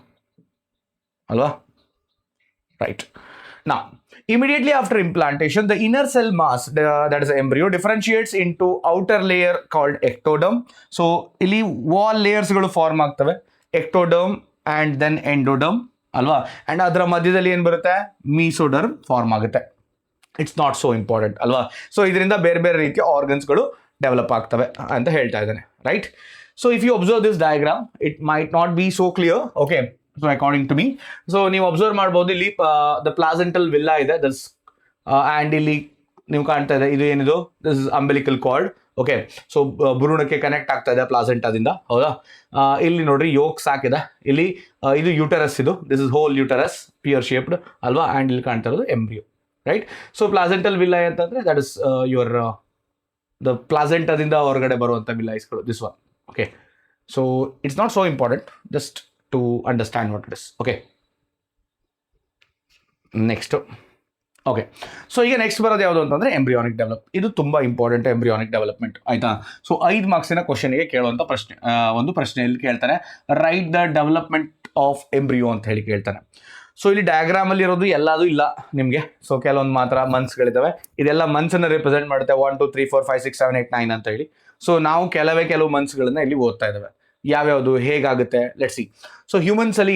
ಅಲ್ವಾ. Right. Now, immediately after implantation, the inner cell mass, that is the embryo, differentiates into outer layer called ectoderm. So, ಇಲ್ಲಿ wall layers ಗಳು form ಆಗ್ತವೆ. ectoderm and then endoderm ಅಲ್ವಾ. And ಅದರ ಮಧ್ಯದಲ್ಲಿ ಏನು ಬರುತ್ತೆ? ಮೀಸೋಡರ್ಮ್ ಫಾರ್ಮ್ ಆಗುತ್ತೆ. ಇಟ್ಸ್ ನಾಟ್ ಸೋ ಇಂಪಾರ್ಟೆಂಟ್ ಅಲ್ವಾ. ಸೊ ಇದರಿಂದ ಬೇರೆ ಬೇರೆ ರೀತಿಯ ಆರ್ಗನ್ಸ್ಗಳು ಡೆವಲಪ್ ಆಗ್ತವೆ ಅಂತ ಹೇಳ್ತಾ ಇದ್ದಾನೆ. Right. So if you observe this diagram, it might not be so clear. Okay. So according to me, so ನೀವು ಅಬ್ಸರ್ವ್ ಮಾಡ್ಬೋದು ಇಲ್ಲಿ ದ ಪ್ಲಾಸೆಂಟಲ್ ವಿಲ್ಲಾ ಇದೆ. ದಸ್ ಆ್ಯಂಡ್ ಇಲ್ಲಿ ನೀವು ಕಾಣ್ತಾ ಇದೆ ಇದು ಏನಿದು? This is umbilical cord. Okay. So ಭ್ರೂಣಕ್ಕೆ ಕನೆಕ್ಟ್ ಆಗ್ತಾ ಇದೆ ಪ್ಲಾಸೆಂಟಾದಿಂದ. ಹೌದಾ. ಇಲ್ಲಿ ನೋಡ್ರಿ ಯೋಕ್ ಸಾಕಿದೆ. ಇಲ್ಲಿ ಇದು ಯೂಟರಸ್. ಇದು this is whole uterus, pear shaped ಅಲ್ವಾ. ಆ್ಯಂಡ್ ಇಲ್ಲಿ ಕಾಣ್ತಾ ಇರೋದು embryo. Right. So placental villi ಅಂತಂದ್ರೆ ದಟ್ ಇಸ್ ಯುವರ್ ದ ಪ್ಲಾಸೆಂಟಾದಿಂದ ಹೊರಗಡೆ ಬರುವಂಥ ವಿಲ್ಲೈಸ್ಗಳು. This one. Okay. So it's not so important, just to understand what it is. Okay. Next okay. So ಈಗ ನೆಕ್ಸ್ಟ್ ಬರೋದು ಯಾವುದು ಅಂತಂದರೆ ಎಂಬ್ರಿಯಾನಿಕ್ ಡೆವಲಪ್. ಇದು ತುಂಬ ಇಂಪಾರ್ಟೆಂಟ್ ಎಂಬ್ರಿಯಾನಿಕ್ ಡೆವಲಪ್ಮೆಂಟ್, ಆಯಿತಾ. ಸೊ 5 ಮಾರ್ಕ್ಸಿನ ಕ್ವಶನ್ಗೆ ಕೇಳುವಂಥ ಪ್ರಶ್ನೆ, ಒಂದು ಪ್ರಶ್ನೆಯಲ್ಲಿ ಕೇಳ್ತಾನೆ right the development of embryo ಅಂತ ಹೇಳಿ ಕೇಳ್ತಾನೆ. ಸೊ ಇಲ್ಲಿ ಡಯಾಗ್ರಾಮಲ್ಲಿ ಇರೋದು ಎಲ್ಲದೂ ಇಲ್ಲ ನಿಮಗೆ. ಸೊ ಕೆಲವೊಂದು ಮಾತ್ರ ಮಂತ್ಸ್ಗಳಿದ್ದಾವೆ, ಇದೆಲ್ಲ ಮಂತ್ಸನ್ನು ರಿಪ್ರೆಸೆಂಟ್ ಮಾಡುತ್ತೆ 1 2 3 4 5 6 7 8 9 ಅಂತ ಹೇಳಿ. ಸೊ ನಾವು ಕೆಲವು ಮಂತ್ಸ್ಗಳನ್ನ ಇಲ್ಲಿ ಓದ್ತಾ ಇದ್ದಾವೆ. ಯಾವ್ಯಾವುದು ಹೇಗಾಗುತ್ತೆ ಲೆಟ್ಸ್ ಸಿ. ಸೊ ಹ್ಯೂಮನ್ಸ್ ಅಲ್ಲಿ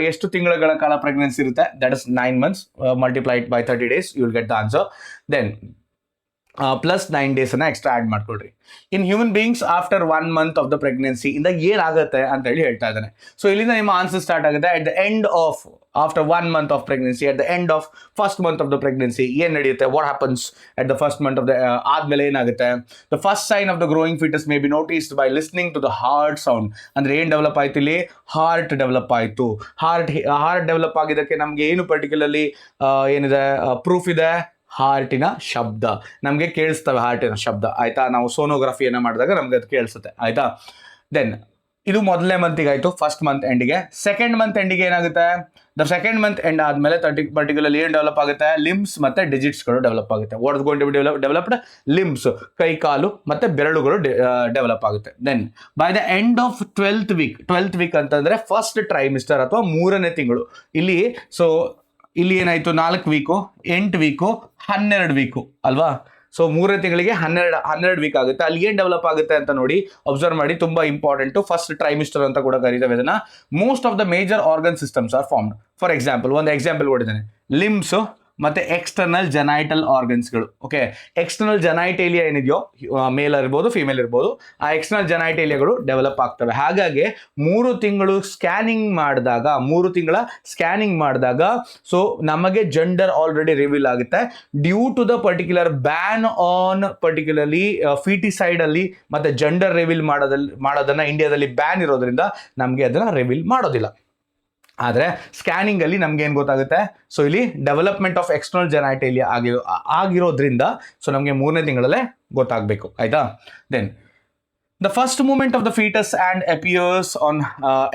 ಎಷ್ಟು ತಿಂಗಳ ಕಾಲ ಪ್ರೆಗ್ನೆನ್ಸಿ ಇರುತ್ತೆ? That is 9 months multiplied by 30 days, you will get the answer. Then plus 9 days ಅನ್ನ ಎಕ್ಸ್ಟ್ರಾ ಆಡ್ ಮಾಡ್ಕೊಳ್ರಿ. In human beings after 1 month of the pregnancy ಇಂದ ಏನಾಗುತ್ತೆ ಅಂತ ಹೇಳಿ ಹೇಳ್ತಾ ಇದ್ದಾನೆ. ಸೊ ಇಲ್ಲಿಂದ ನಿಮ್ಮ ಆನ್ಸರ್ ಸ್ಟಾರ್ಟ್ ಆಗುತ್ತೆ at the end of after 1 month of pregnancy, at the end of first month of the pregnancy ಏನು ನಡೆಯುತ್ತೆ? What happens at the first month of the ಆದ್ಮೇಲೆ ಏನಾಗುತ್ತೆ? The first sign of the growing foetus may be noticed by listening to the heart sound. ಅಂದ್ರೆ ಏನು develop ಆಯ್ತು ಇಲ್ಲಿ? Heart develop ಆಯಿತು. Heart develop ಆಗಿದ್ದಕ್ಕೆ ನಮಗೆ ಏನು ಪರ್ಟಿಕ್ಯುಲರ್ಲಿ ಏನಿದೆ ಪ್ರೂಫ್ ಇದೆ? ಹಾರ್ಟಿನ ಶಬ್ದ ನಮಗೆ ಕೇಳಿಸ್ತವೆ, ಹಾರ್ಟಿನ ಶಬ್ದ, ಆಯ್ತಾ. ನಾವು ಸೋನೋಗ್ರಫಿಯನ್ನು ಮಾಡಿದಾಗ ನಮ್ಗೆ ಅದು ಕೇಳಿಸುತ್ತೆ, ಆಯ್ತಾ. ದೆನ್ ಇದು ಮೊದಲನೇ ಮಂತಿಗೆ ಆಯಿತು, ಫಸ್ಟ್ ಮಂತ್ ಎಂಡಿಗೆ. ಸೆಕೆಂಡ್ ಮಂತ್ ಎಂಡಿಗೆ ಏನಾಗುತ್ತೆ? ದ ಸೆಕೆಂಡ್ ಮಂತ್ ಎಂಡ್ ಆದಮೇಲೆ ಪರ್ಟಿಕ್ಯುಲರ್ಲಿ ಏನು ಡೆವಲಪ್ ಆಗುತ್ತೆ? ಲಿಮ್ಸ್ ಮತ್ತು ಡಿಜಿಟ್ಸ್ಗಳು ಡೆವಲಪ್ ಆಗುತ್ತೆ. What is going to be developed? Limbs, ಕೈ ಕಾಲು ಮತ್ತು ಬೆರಳುಗಳು ಡೆವಲಪ್ ಆಗುತ್ತೆ. Then by the end of 12th week ಅಂತಂದರೆ ಫಸ್ಟ್ ಟ್ರೈಮಿಸ್ಟರ್ ಅಥವಾ 3ನೇ ತಿಂಗಳು. ಇಲ್ಲಿ ಏನಾಯಿತು? 4 ವೀಕು, 8 ವೀಕು, 12 ವೀಕು ಅಲ್ವಾ. ಸೊ 3ನೇ ತಿಂಗಳಿಗೆ 12 ವೀಕ್ ಆಗುತ್ತೆ. ಅಲ್ಲಿ ಏನು ಡೆವಲಪ್ ಆಗುತ್ತೆ ಅಂತ ನೋಡಿ, ಅಬ್ಸರ್ವ್ ಮಾಡಿ, ತುಂಬ ಇಂಪಾರ್ಟೆಂಟು. ಫಸ್ಟ್ ಟ್ರೈಮಿಸ್ಟರ್ ಅಂತ ಕೂಡ ಕರೀತೇವೆ ಇದನ್ನ. Most of the major organ systems are formed. For example, ಒಂದು ಎಕ್ಸಾಂಪಲ್ ಕೊಟ್ಟಿದ್ದೇನೆ, ಲಿಮ್ಸು ಮತ್ತೆ ಎಕ್ಸ್ಟರ್ನಲ್ ಜೆನೈಟಲ್ ಆರ್ಗನ್ಸ್ಗಳು. ಓಕೆ, ಎಕ್ಸ್ಟರ್ನಲ್ ಜೆನೈಟೇಲಿಯಾ ಏನಿದೆಯೋ, ಮೇಲ್ ಇರ್ಬೋದು ಫಿಮೇಲ್ ಇರ್ಬೋದು, ಆ ಎಕ್ಸ್ಟರ್ನಲ್ ಜೆನೈಟೇಲಿಯಾಗಳು ಡೆವಲಪ್ ಆಗ್ತವೆ. ಹಾಗಾಗಿ 3 ತಿಂಗಳ ಸ್ಕ್ಯಾನಿಂಗ್ ಮಾಡಿದಾಗ ಸೊ ನಮಗೆ ಜೆಂಡರ್ ಆಲ್ರೆಡಿ ರಿವೀಲ್ ಆಗುತ್ತೆ. Due to the particular ban on particularly feticide ಅಲ್ಲಿ ಮತ್ತೆ ಜೆಂಡರ್ ರಿವೀಲ್ ಮಾಡೋದನ್ನ ಇಂಡಿಯಾದಲ್ಲಿ ಬ್ಯಾನ್ ಇರೋದ್ರಿಂದ ನಮಗೆ ಅದನ್ನ ರಿವೀಲ್ ಮಾಡೋದಿಲ್ಲ. ಆದರೆ ಸ್ಕ್ಯಾನಿಂಗಲ್ಲಿ ನಮ್ಗೆ ಏನು ಗೊತ್ತಾಗುತ್ತೆ? ಸೊ ಇಲ್ಲಿ ಡೆವಲಪ್ಮೆಂಟ್ ಆಫ್ ಎಕ್ಸ್ಟರ್ನಲ್ ಜೆನೈಟೇಲಿಯಾ ಆಗಿರೋದ್ರಿಂದ ಸೊ ನಮಗೆ 3ನೇ ತಿಂಗಳಲ್ಲೇ ಗೊತ್ತಾಗಬೇಕು, ಆಯಿತಾ. Then the first movement of the foetus and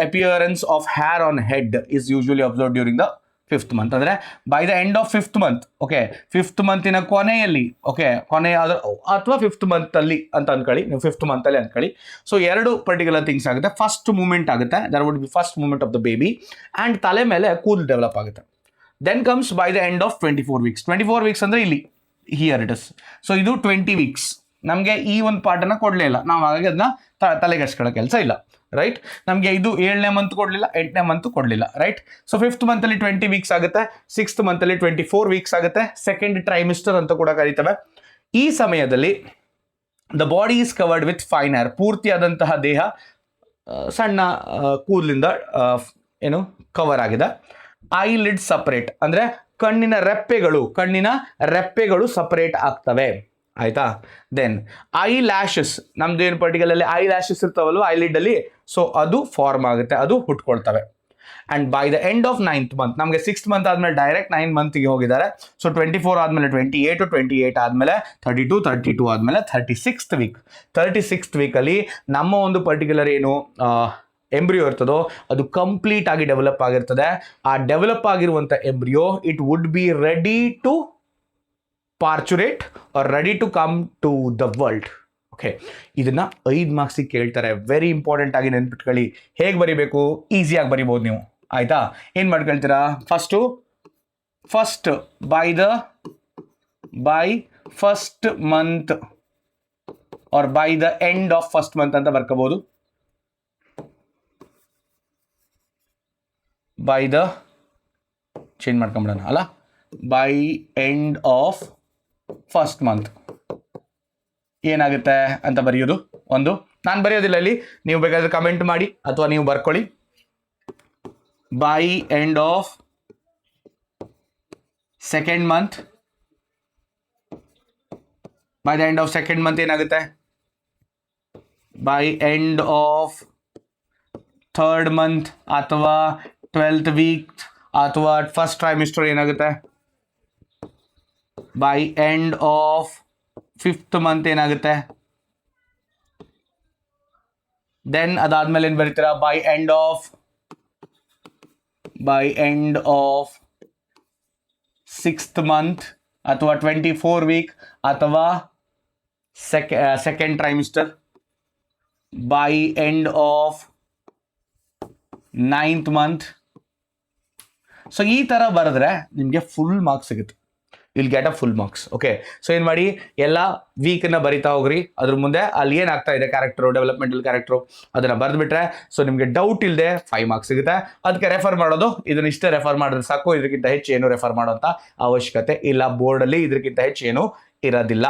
appearance of hair on head is usually observe during the 5th month. ಅಂದರೆ by the end of 5th month, okay, 5th ಮಂತಿನ ಕೊನೆಯಲ್ಲಿ, okay, ಅಥವಾ 5th ಮಂತಲ್ಲಿ ಅಂತ ಅನ್ಕೊಳ್ಳಿ, ನೀವು 5th ಮಂತಲ್ಲಿ ಅನ್ಕೊಳ್ಳಿ. So 2 particular things ಆಗುತ್ತೆ. ಫಸ್ಟ್ ಮೂಮೆಂಟ್ ಆಗುತ್ತೆ, there would be first movement of the baby, and ತಲೆ ಮೇಲೆ ಕೂದಲು ಡೆವಲಪ್ ಆಗುತ್ತೆ. Then comes by the end of 24 weeks. 24 weeks ಅಂದರೆ ಇಲ್ಲಿ ಹಿಯರ್ ಇಟ್ ಇಸ್. ಸೊ ಇದು 20 weeks. ನಮಗೆ ಈ ಒಂದು ಪಾರ್ಟನ್ನು ಕೊಡಲೇ ಇಲ್ಲ ನಾವು, ಹಾಗಾಗಿ ಅದನ್ನ ತಲೆಗೆಡ್ಸ್ಕೊಳ್ಳೋ ಕೆಲಸ ಇಲ್ಲ, ರೈಟ್. ನಮಗೆ ಇದು 7ನೇ ಮಂತ್ ಕೊಡಲಿಲ್ಲ, 8ನೇ ಮಂತ್ ಕೊಡಲಿಲ್ಲ, ರೈಟ್. ಸೊ 5th ಮಂತಲ್ಲಿ 20 weeks ಆಗುತ್ತೆ, 6th ಮಂತಲ್ಲಿ 24 weeks ಆಗುತ್ತೆ. ಸೆಕೆಂಡ್ ಟ್ರೈಮಿಸ್ಟರ್ ಅಂತ ಕೂಡ ಕರೀತವೆ. ಈ ಸಮಯದಲ್ಲಿ the body is covered with fine hair. ಪೂರ್ತಿಯಾದಂತಹ ದೇಹ ಸಣ್ಣ ಕೂದಲಿಂದ ಏನು ಕವರ್ ಆಗಿದೆ. ಐ ಲಿಡ್ ಸಪರೇಟ್, ಅಂದರೆ ಕಣ್ಣಿನ ರೆಪ್ಪೆಗಳು ಸಪರೇಟ್ ಆಗ್ತವೆ, ಆಯ್ತಾ. ದೆನ್ ಐ ಲ್ಯಾಶಸ್, ನಮ್ದು ಏನು ಪರ್ಟಿಕ್ಯುಲರ್ಲಿ ಐ ಲ್ಯಾಶಸ್ ಇರ್ತಾವಲ್ವ ಐಲಿಡ್ ಅಲ್ಲಿ, ಸೊ ಅದು ಫಾರ್ಮ್ ಆಗುತ್ತೆ, ಅದು ಹುಟ್ಕೊಳ್ತವೆ. And by the end of 9th month, ನಮಗೆ 6th ಮಂತ್ ಆದಮೇಲೆ ಡೈರೆಕ್ಟ್ 9 ಮಂತಿಗೆ ಹೋಗಿದ್ದಾರೆ. ಸೊ 24 ಆದಮೇಲೆ 28 ಆದಮೇಲೆ 32 ಆದಮೇಲೆ 36th week. 36th ವೀಕಲ್ಲಿ ನಮ್ಮ ಒಂದು ಪರ್ಟಿಕ್ಯುಲರ್ ಏನು ಎಂಬ್ರಿಯೋ ಇರ್ತದೋ ಅದು ಕಂಪ್ಲೀಟ್ ಆಗಿ ಡೆವಲಪ್ ಆಗಿರ್ತದೆ. ಆ ಡೆವಲಪ್ ಆಗಿರುವಂಥ embryo it would be ready to parturate or ready to come to the world. Okay, ಇದನ್ನ 5 ಮಾರ್ಕ್ಸಿಗೆ ಕೇಳ್ತಾರೆ. ವೆರಿ ಇಂಪಾರ್ಟೆಂಟ್ ಆಗಿ ನೆನ್ಪಿಟ್ಕೊಳ್ಳಿ. ಹೇಗೆ ಬರಿಬೇಕು? ಈಸಿಯಾಗಿ ಬರಿಬೋದು ನೀವು, ಆಯ್ತಾ. ಏನು ಮಾಡ್ಕೊಳ್ತೀರಾ? First by first month or by the end of first month ಅಂತ ಬರ್ಕೋಬಹುದು. ಬೈ ದ ಚೇಂಜ್ ಮಾಡ್ಕೊಂಬಿಡೋಣ ಅಲ್ಲ, by end of first month ಏನಾಗುತ್ತೆ ಅಂತ ಬರೆಯೋದು. ಒಂದು ನಾನು ಬರೆಯೋದಿಲ್ಲ ಇಲ್ಲಿ, ನೀವು ಬೇಕಾದ್ರೆ ಕಮೆಂಟ್ ಮಾಡಿ ಅಥವಾ ನೀವು ಬರ್ಕೊಳ್ಳಿ. By end of second month, by the end of second month ಏನಾಗುತ್ತೆ? By end of 3rd month ಅಥವಾ 12th week ಅಥವಾ ಫಸ್ಟ್ ಟ್ರೈಮಿಸ್ಟರ್ ಏನಾಗುತ್ತೆ? By end of 5th month ಏನಾಗುತ್ತೆ? ದೆನ್ ಅದಾದ್ಮೇಲೆ ಏನು ಬರೀತೀರಾ? By end of 6th month ಅಥವಾ 24 week ಅಥವಾ second trimester, by end of 9th month. So ಈ ಥರ ಬರೆದ್ರೆ ನಿಮಗೆ ಫುಲ್ ಮಾರ್ಕ್ಸ್ ಸಿಗುತ್ತೆ. Will get a full marks. Okay, so ಏನು ಮಾಡಿ, ಎಲ್ಲ ವೀಕನ್ನು ಬರಿತಾ ಹೋಗ್ರಿ. ಅದ್ರ ಮುಂದೆ ಅಲ್ಲಿ ಏನಾಗ್ತಾ ಇದೆ ಕ್ಯಾರೆಕ್ಟರು, ಡೆವಲಪ್ಮೆಂಟಲ್ ಕ್ಯಾರೆಕ್ಟರು, ಅದನ್ನು ಬರೆದ್ಬಿಟ್ರೆ ಸೊ ನಿಮಗೆ ಡೌಟ್ ಇಲ್ಲದೆ 5 ಮಾರ್ಕ್ಸ್ ಸಿಗುತ್ತೆ. ಅದಕ್ಕೆ ರೆಫರ್ ಮಾಡೋದು, ಇದನ್ನ ಇಷ್ಟೇ ರೆಫರ್ ಮಾಡಿದ್ರೆ ಸಾಕು, ಇದಕ್ಕಿಂತ ಹೆಚ್ಚು ಏನು ರೆಫರ್ ಮಾಡೋಂಥ ಅವಶ್ಯಕತೆ ಇಲ್ಲ. ಬೋರ್ಡಲ್ಲಿ ಇದಕ್ಕಿಂತ ಹೆಚ್ಚು ಏನು ಇರೋದಿಲ್ಲ.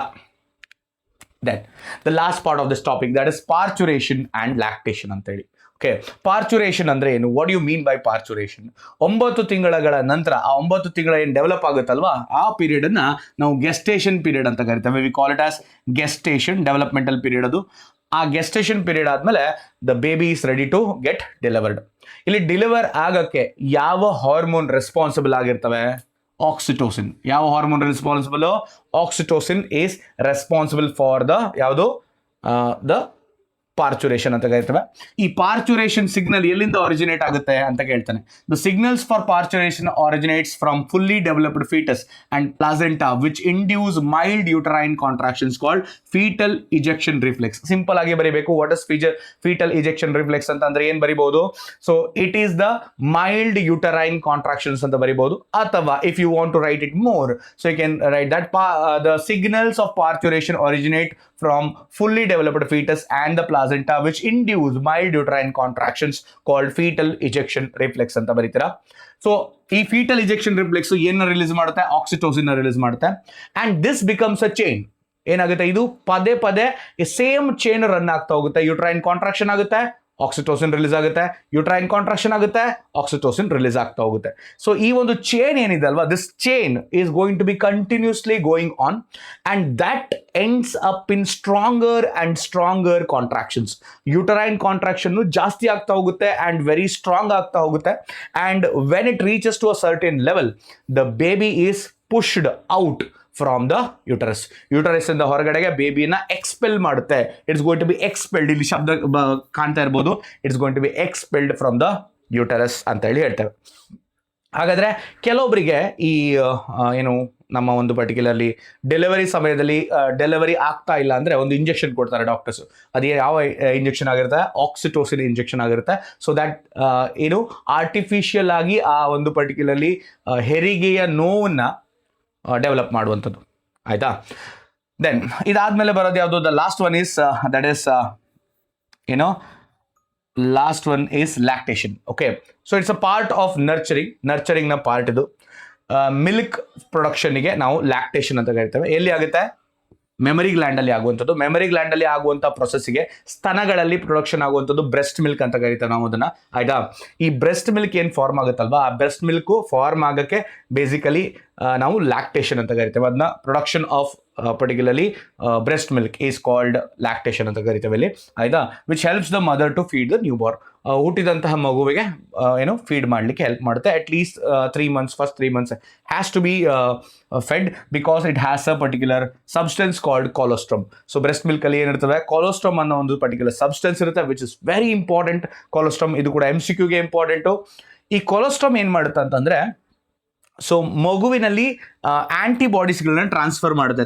Then the last part of this topic, that is parturition and lactation ಅಂತ ಹೇಳಿ. ಓಕೆ, ಪಾರ್ಚುರೇಷನ್ ಅಂದ್ರೆ ಏನು? What you mean by parturition? 9 ತಿಂಗಳ ನಂತರ, ಆ 9 ತಿಂಗಳ ಏನು ಡೆವಲಪ್ ಆಗುತ್ತಲ್ವಾ, ಆ ಪೀರಿಯಡ್ ಅನ್ನ ನಾವು ಗೆಸ್ಟೇಷನ್ ಪೀರಿಯಡ್ ಅಂತ ಕರಿತೇವೆ. We call it as gestation, developmental period ಅದು. ಆ ಗೆಸ್ಟೇಷನ್ ಪೀರಿಯಡ್ ಆದ್ಮೇಲೆ the baby is ready to get delivered. ಇಲ್ಲಿ ಡೆಲಿವರ್ ಆಗಕ್ಕೆ ಯಾವ ಹಾರ್ಮೋನ್ ರೆಸ್ಪಾನ್ಸಿಬಲ್ ಆಗಿರ್ತವೆ? ಆಕ್ಸಿಟೋಸಿನ್. ಯಾವ hormone responsible? Oxytocin is responsible for the ಯಾವುದು? ದ ಪಾರ್ಚುರೇಷನ್ ಅಂತ ಕರಿತೇವೆ. ಈ ಪಾರ್ಚುರೇಷನ್ ಸಿಗ್ನಲ್ ಎಲ್ಲಿಂದ ಒರಿಜಿನೇಟ್ ಆಗುತ್ತೆ ಅಂತ ಕೇಳ್ತಾನೆ. The signals for parturition originates from fully developed foetus and placenta which induce mild uterine contractions called foetal ejection reflex. Simple ಆಗಿ ಬರೀಬೇಕು. What is foetal ejection reflex ಅಂತ ಅಂದ್ರೆ ಏನ್ ಬರಿಬಹುದು? So it is the mild uterine contractions ಅಂತ ಬರಿಬಹುದು. ಅಥವಾ if you want to write it more, so you can write that the signals of parturition originate from fully developed fetus and the placenta which induce mild uterine contractions called fetal ejection reflex ಅಂತ ಬರೀತೀರಾ. So ಈ fetal ejection reflex ಏನ release ಮಾಡುತ್ತೆ? Oxytocin release ಮಾಡುತ್ತೆ. And this becomes a chain. ಏನಾಗುತ್ತೆ? ಇದು ಪದೇ ಪದೇ ಸೇಮ್ ಚೈನ್ ರನ್ ಆಗ್ತಾ ಹೋಗುತ್ತೆ. ಯುಟ್ರೈನ್ ಕಾಂಟ್ರಾಕ್ಷನ್ ಆಗುತ್ತೆ, ಆಕ್ಸಿಟೋಸಿನ್ ರಿಲೀಸ್ ಆಗುತ್ತೆ, ಯುಟ್ರೈನ್ ಕಾಂಟ್ರಾಕ್ಷನ್ ಆಗುತ್ತೆ, ಆಕ್ಸಿಟೋಸಿನ್ ರಿಲೀಸ್ ಆಗ್ತಾ ಹೋಗುತ್ತೆ. ಸೊ ಈ ಒಂದು ಚೈನ್ ಏನಿದೆ ಅಲ್ವಾ, this chain is going to be continuously going on and that ends up in stronger and stronger contractions. Uterine contraction ಜಾಸ್ತಿ ಆಗ್ತಾ ಹೋಗುತ್ತೆ ಅಂಡ್ ವೆರಿ ಸ್ಟ್ರಾಂಗ್ ಆಗ್ತಾ ಹೋಗುತ್ತೆ. And when it reaches to a certain level, the baby is pushed out from the uterus. Uterus ಇಂದ ಹೊರಗಡೆಗೆ ಬೇಬಿನ expel ಮಾಡುತ್ತೆ. It's going to be expelled. ಇಲ್ಲಿ ಶಬ್ದ ಕಾಣ್ತಾ ಇರ್ಬೋದು. It's going to be expelled from the uterus ಅಂತ ಹೇಳಿ ಹೇಳ್ತೇವೆ. ಹಾಗಾದ್ರೆ ಕೆಲವೊಬ್ಬರಿಗೆ ಈ ಏನು ನಮ್ಮ ಒಂದು ಪರ್ಟಿಕ್ಯುಲರ್ಲಿ ಡೆಲಿವರಿ ಸಮಯದಲ್ಲಿ ಡೆಲಿವರಿ ಆಗ್ತಾ ಇಲ್ಲ ಅಂದರೆ ಒಂದು ಇಂಜೆಕ್ಷನ್ ಕೊಡ್ತಾರೆ ಡಾಕ್ಟರ್ಸ್. ಅದೇ ಯಾವ ಇಂಜೆಕ್ಷನ್ ಆಗಿರುತ್ತೆ? ಆಕ್ಸಿಟೋಸಿನ್ ಇಂಜೆಕ್ಷನ್ ಆಗಿರುತ್ತೆ. ಸೊ ದ್ಯಾಟ್ ಏನು ಆರ್ಟಿಫಿಷಿಯಲ್ ಆಗಿ ಆ ಒಂದು ಪರ್ಟಿಕ್ಯುಲರ್ಲಿ ಹೆರಿಗೆಯ ನೋವನ್ನ ಡೆವಲಪ್ ಮಾಡುವಂಥದ್ದು. ಆಯ್ತಾ? ದೆನ್ ಇದಾದ್ಮೇಲೆ ಬರೋದು ಯಾವುದು? The last one is that is ಏನೋ last one is lactation. Okay, so it's a part of ನರ್ಚರಿಂಗ್ನ ಪಾರ್ಟ್ ಇದು. ಮಿಲ್ಕ್ ಪ್ರೊಡಕ್ಷನ್ಗೆ ನಾವು ಲ್ಯಾಕ್ಟೇಷನ್ ಅಂತ ಕರಿತೇವೆ. ಎಲ್ಲಿ ಆಗುತ್ತೆ? ಮೆಮರಿ ಗ್ಲ್ಯಾಂಡಲ್ಲಿ ಆಗುವಂಥದ್ದು. ಮೆಮರಿ ಗ್ಲ್ಯಾಂಡಲ್ಲಿ ಆಗುವಂಥ ಪ್ರೊಸೆಸ್ಗೆ ಸ್ತನಗಳಲ್ಲಿ ಪ್ರೊಡಕ್ಷನ್ ಆಗುವಂಥದ್ದು ಬ್ರೆಸ್ಟ್ ಮಿಲ್ಕ್ ಅಂತ ಕರಿತೇವೆ ನಾವು ಅದನ್ನ. ಆಯ್ತಾ? ಈ ಬ್ರೆಸ್ಟ್ ಮಿಲ್ಕ್ ಏನು ಫಾರ್ಮ್ ಆಗುತ್ತಲ್ವಾ, ಆ ಬ್ರೆಸ್ಟ್ ಮಿಲ್ಕ್ ಫಾರ್ಮ್ ಆಗಕ್ಕೆ ಬೇಸಿಕಲಿ ನಾವು ಲ್ಯಾಕ್ಟೇಷನ್ ಅಂತ ಕರಿತೇವೆ. ಅದನ್ನ production of particularly breast milk is called lactation ಅಂತ ಕರಿತೇವೆ ಇಲ್ಲಿ. ಆಯ್ತಾ? Which helps the mother to feed the new born. ಹುಟ್ಟಿದಂತಹ ಮಗುವಿಗೆ ಏನು ಫೀಡ್ ಮಾಡಲಿಕ್ಕೆ ಹೆಲ್ಪ್ ಮಾಡುತ್ತೆ. At least 3 months, first 3 months has to B Fed because it has a particular substance called colostrum. So breast milk ಅಲ್ಲಿ ಏನಿರ್ತದೆ? Colostrum ಅನ್ನೋ ಒಂದು particular substance ಇರುತ್ತೆ which is very important. Colostrum ಇದು ಕೂಡ MCQಗೆ ಇಂಪಾರ್ಟೆಂಟು. ಈ ಕೊಲೆಸ್ಟ್ರಾಮ್ ಏನು ಮಾಡುತ್ತೆ ಅಂತಂದ್ರೆ, ಸೊ ಮಗುವಿನಲ್ಲಿ ಆಂಟಿಬಾಡೀಸ್ಗಳನ್ನ ಟ್ರಾನ್ಸ್ಫರ್ ಮಾಡುತ್ತೆ.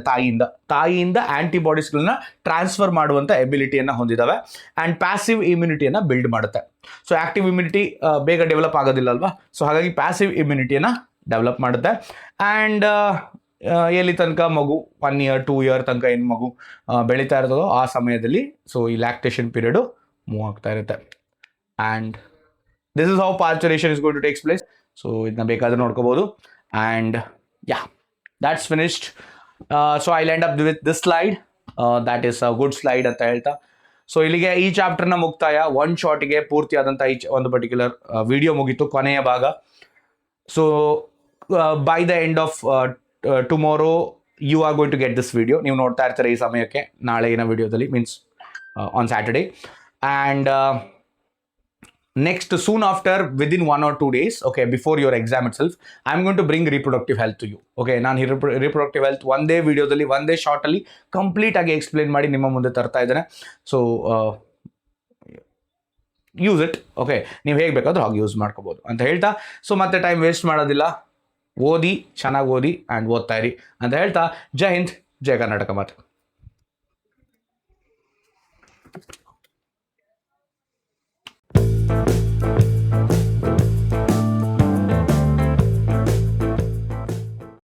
ತಾಯಿಯಿಂದ ಆಂಟಿಬಾಡೀಸ್ಗಳನ್ನ ಟ್ರಾನ್ಸ್ಫರ್ ಮಾಡುವಂಥ ಎಬಿಲಿಟಿಯನ್ನು ಹೊಂದಿದ್ದಾವೆ ಆ್ಯಂಡ್ ಪ್ಯಾಸಿವ್ ಇಮ್ಯುನಿಟಿಯನ್ನು ಬಿಲ್ಡ್ ಮಾಡುತ್ತೆ. ಸೊ ಆಕ್ಟಿವ್ ಇಮ್ಯುನಿಟಿ ಬೇಗ ಡೆವಲಪ್ ಆಗೋದಿಲ್ಲ ಅಲ್ವಾ? ಸೊ ಹಾಗಾಗಿ ಪ್ಯಾಸಿವ್ ಇಮ್ಯುನಿಟಿಯನ್ನು ಡೆವಲಪ್ ಮಾಡುತ್ತೆ. ಆ್ಯಂಡ್ ಎಲ್ಲಿ ತನಕ ಮಗು 1 year 2 year ತನಕ ಏನು ಮಗು ಬೆಳೀತಾ ಇರ್ತದೋ ಆ ಸಮಯದಲ್ಲಿ ಸೊ ಈ ಲ್ಯಾಕ್ಟೇಷನ್ ಪೀರಿಯಡು ಮೂವ್ ಆಗ್ತಾ ಇರುತ್ತೆ. And this is how parturition is going to takes place. So ಇದನ್ನ ಬೇಕಾದ್ರೆ ನೋಡ್ಕೋಬಹುದು. And yeah, that's finished. So I land up with this slide. That is a good slide ಅಂತ ಹೇಳ್ತಾ, so ಇಲ್ಲಿಗೆ ಈ ಚಾಪ್ಟರ್ನ ಮುಕ್ತಾಯ. ಒನ್ ಶಾರ್ಟ್ಗೆ ಪೂರ್ತಿಯಾದಂಥ ಈ ಒಂದು ಪರ್ಟಿಕ್ಯುಲರ್ ವಿಡಿಯೋ ಮುಗೀತು, ಕೊನೆಯ ಭಾಗ. So by the end of tomorrow you are going to get this video. ನೀವು ನೋಡ್ತಾ ಇರ್ತಾರೆ ಈ ಸಮಯಕ್ಕೆ, ನಾಳೆಗಿನ ವಿಡಿಯೋದಲ್ಲಿ, means on Saturday. And next, soon after, within 1 or 2 days, okay, before your exam itself, I'm going to bring reproductive health to you. Okay, ನಾನು reproductive health ಒಂದೇ ವಿಡಿಯೋದಲ್ಲಿ, ಒಂದೇ ಶಾರ್ಟಲ್ಲಿ ಕಂಪ್ಲೀಟ್ ಆಗಿ ಎಕ್ಸ್ಪ್ಲೇನ್ ಮಾಡಿ ನಿಮ್ಮ ಮುಂದೆ ತರ್ತಾ ಇದ್ದೇನೆ. So use it. ಓಕೆ, ನೀವು ಹೇಗೆ ಬೇಕಾದ್ರೂ ಹಾಗೆ ಯೂಸ್ ಮಾಡ್ಕೋಬೋದು ಅಂತ ಹೇಳ್ತಾ, ಸೊ ಮತ್ತೆ ಟೈಮ್ ವೇಸ್ಟ್ ಮಾಡೋದಿಲ್ಲ. ಓದಿ, ಚೆನ್ನಾಗಿ ಓದಿ ಆ್ಯಂಡ್ ಓದ್ತಾ ಇರಿ ಅಂತ ಹೇಳ್ತಾ, ಜೈ ಹಿಂದ್, ಜೈ ಕರ್ನಾಟಕ ಮಾತು.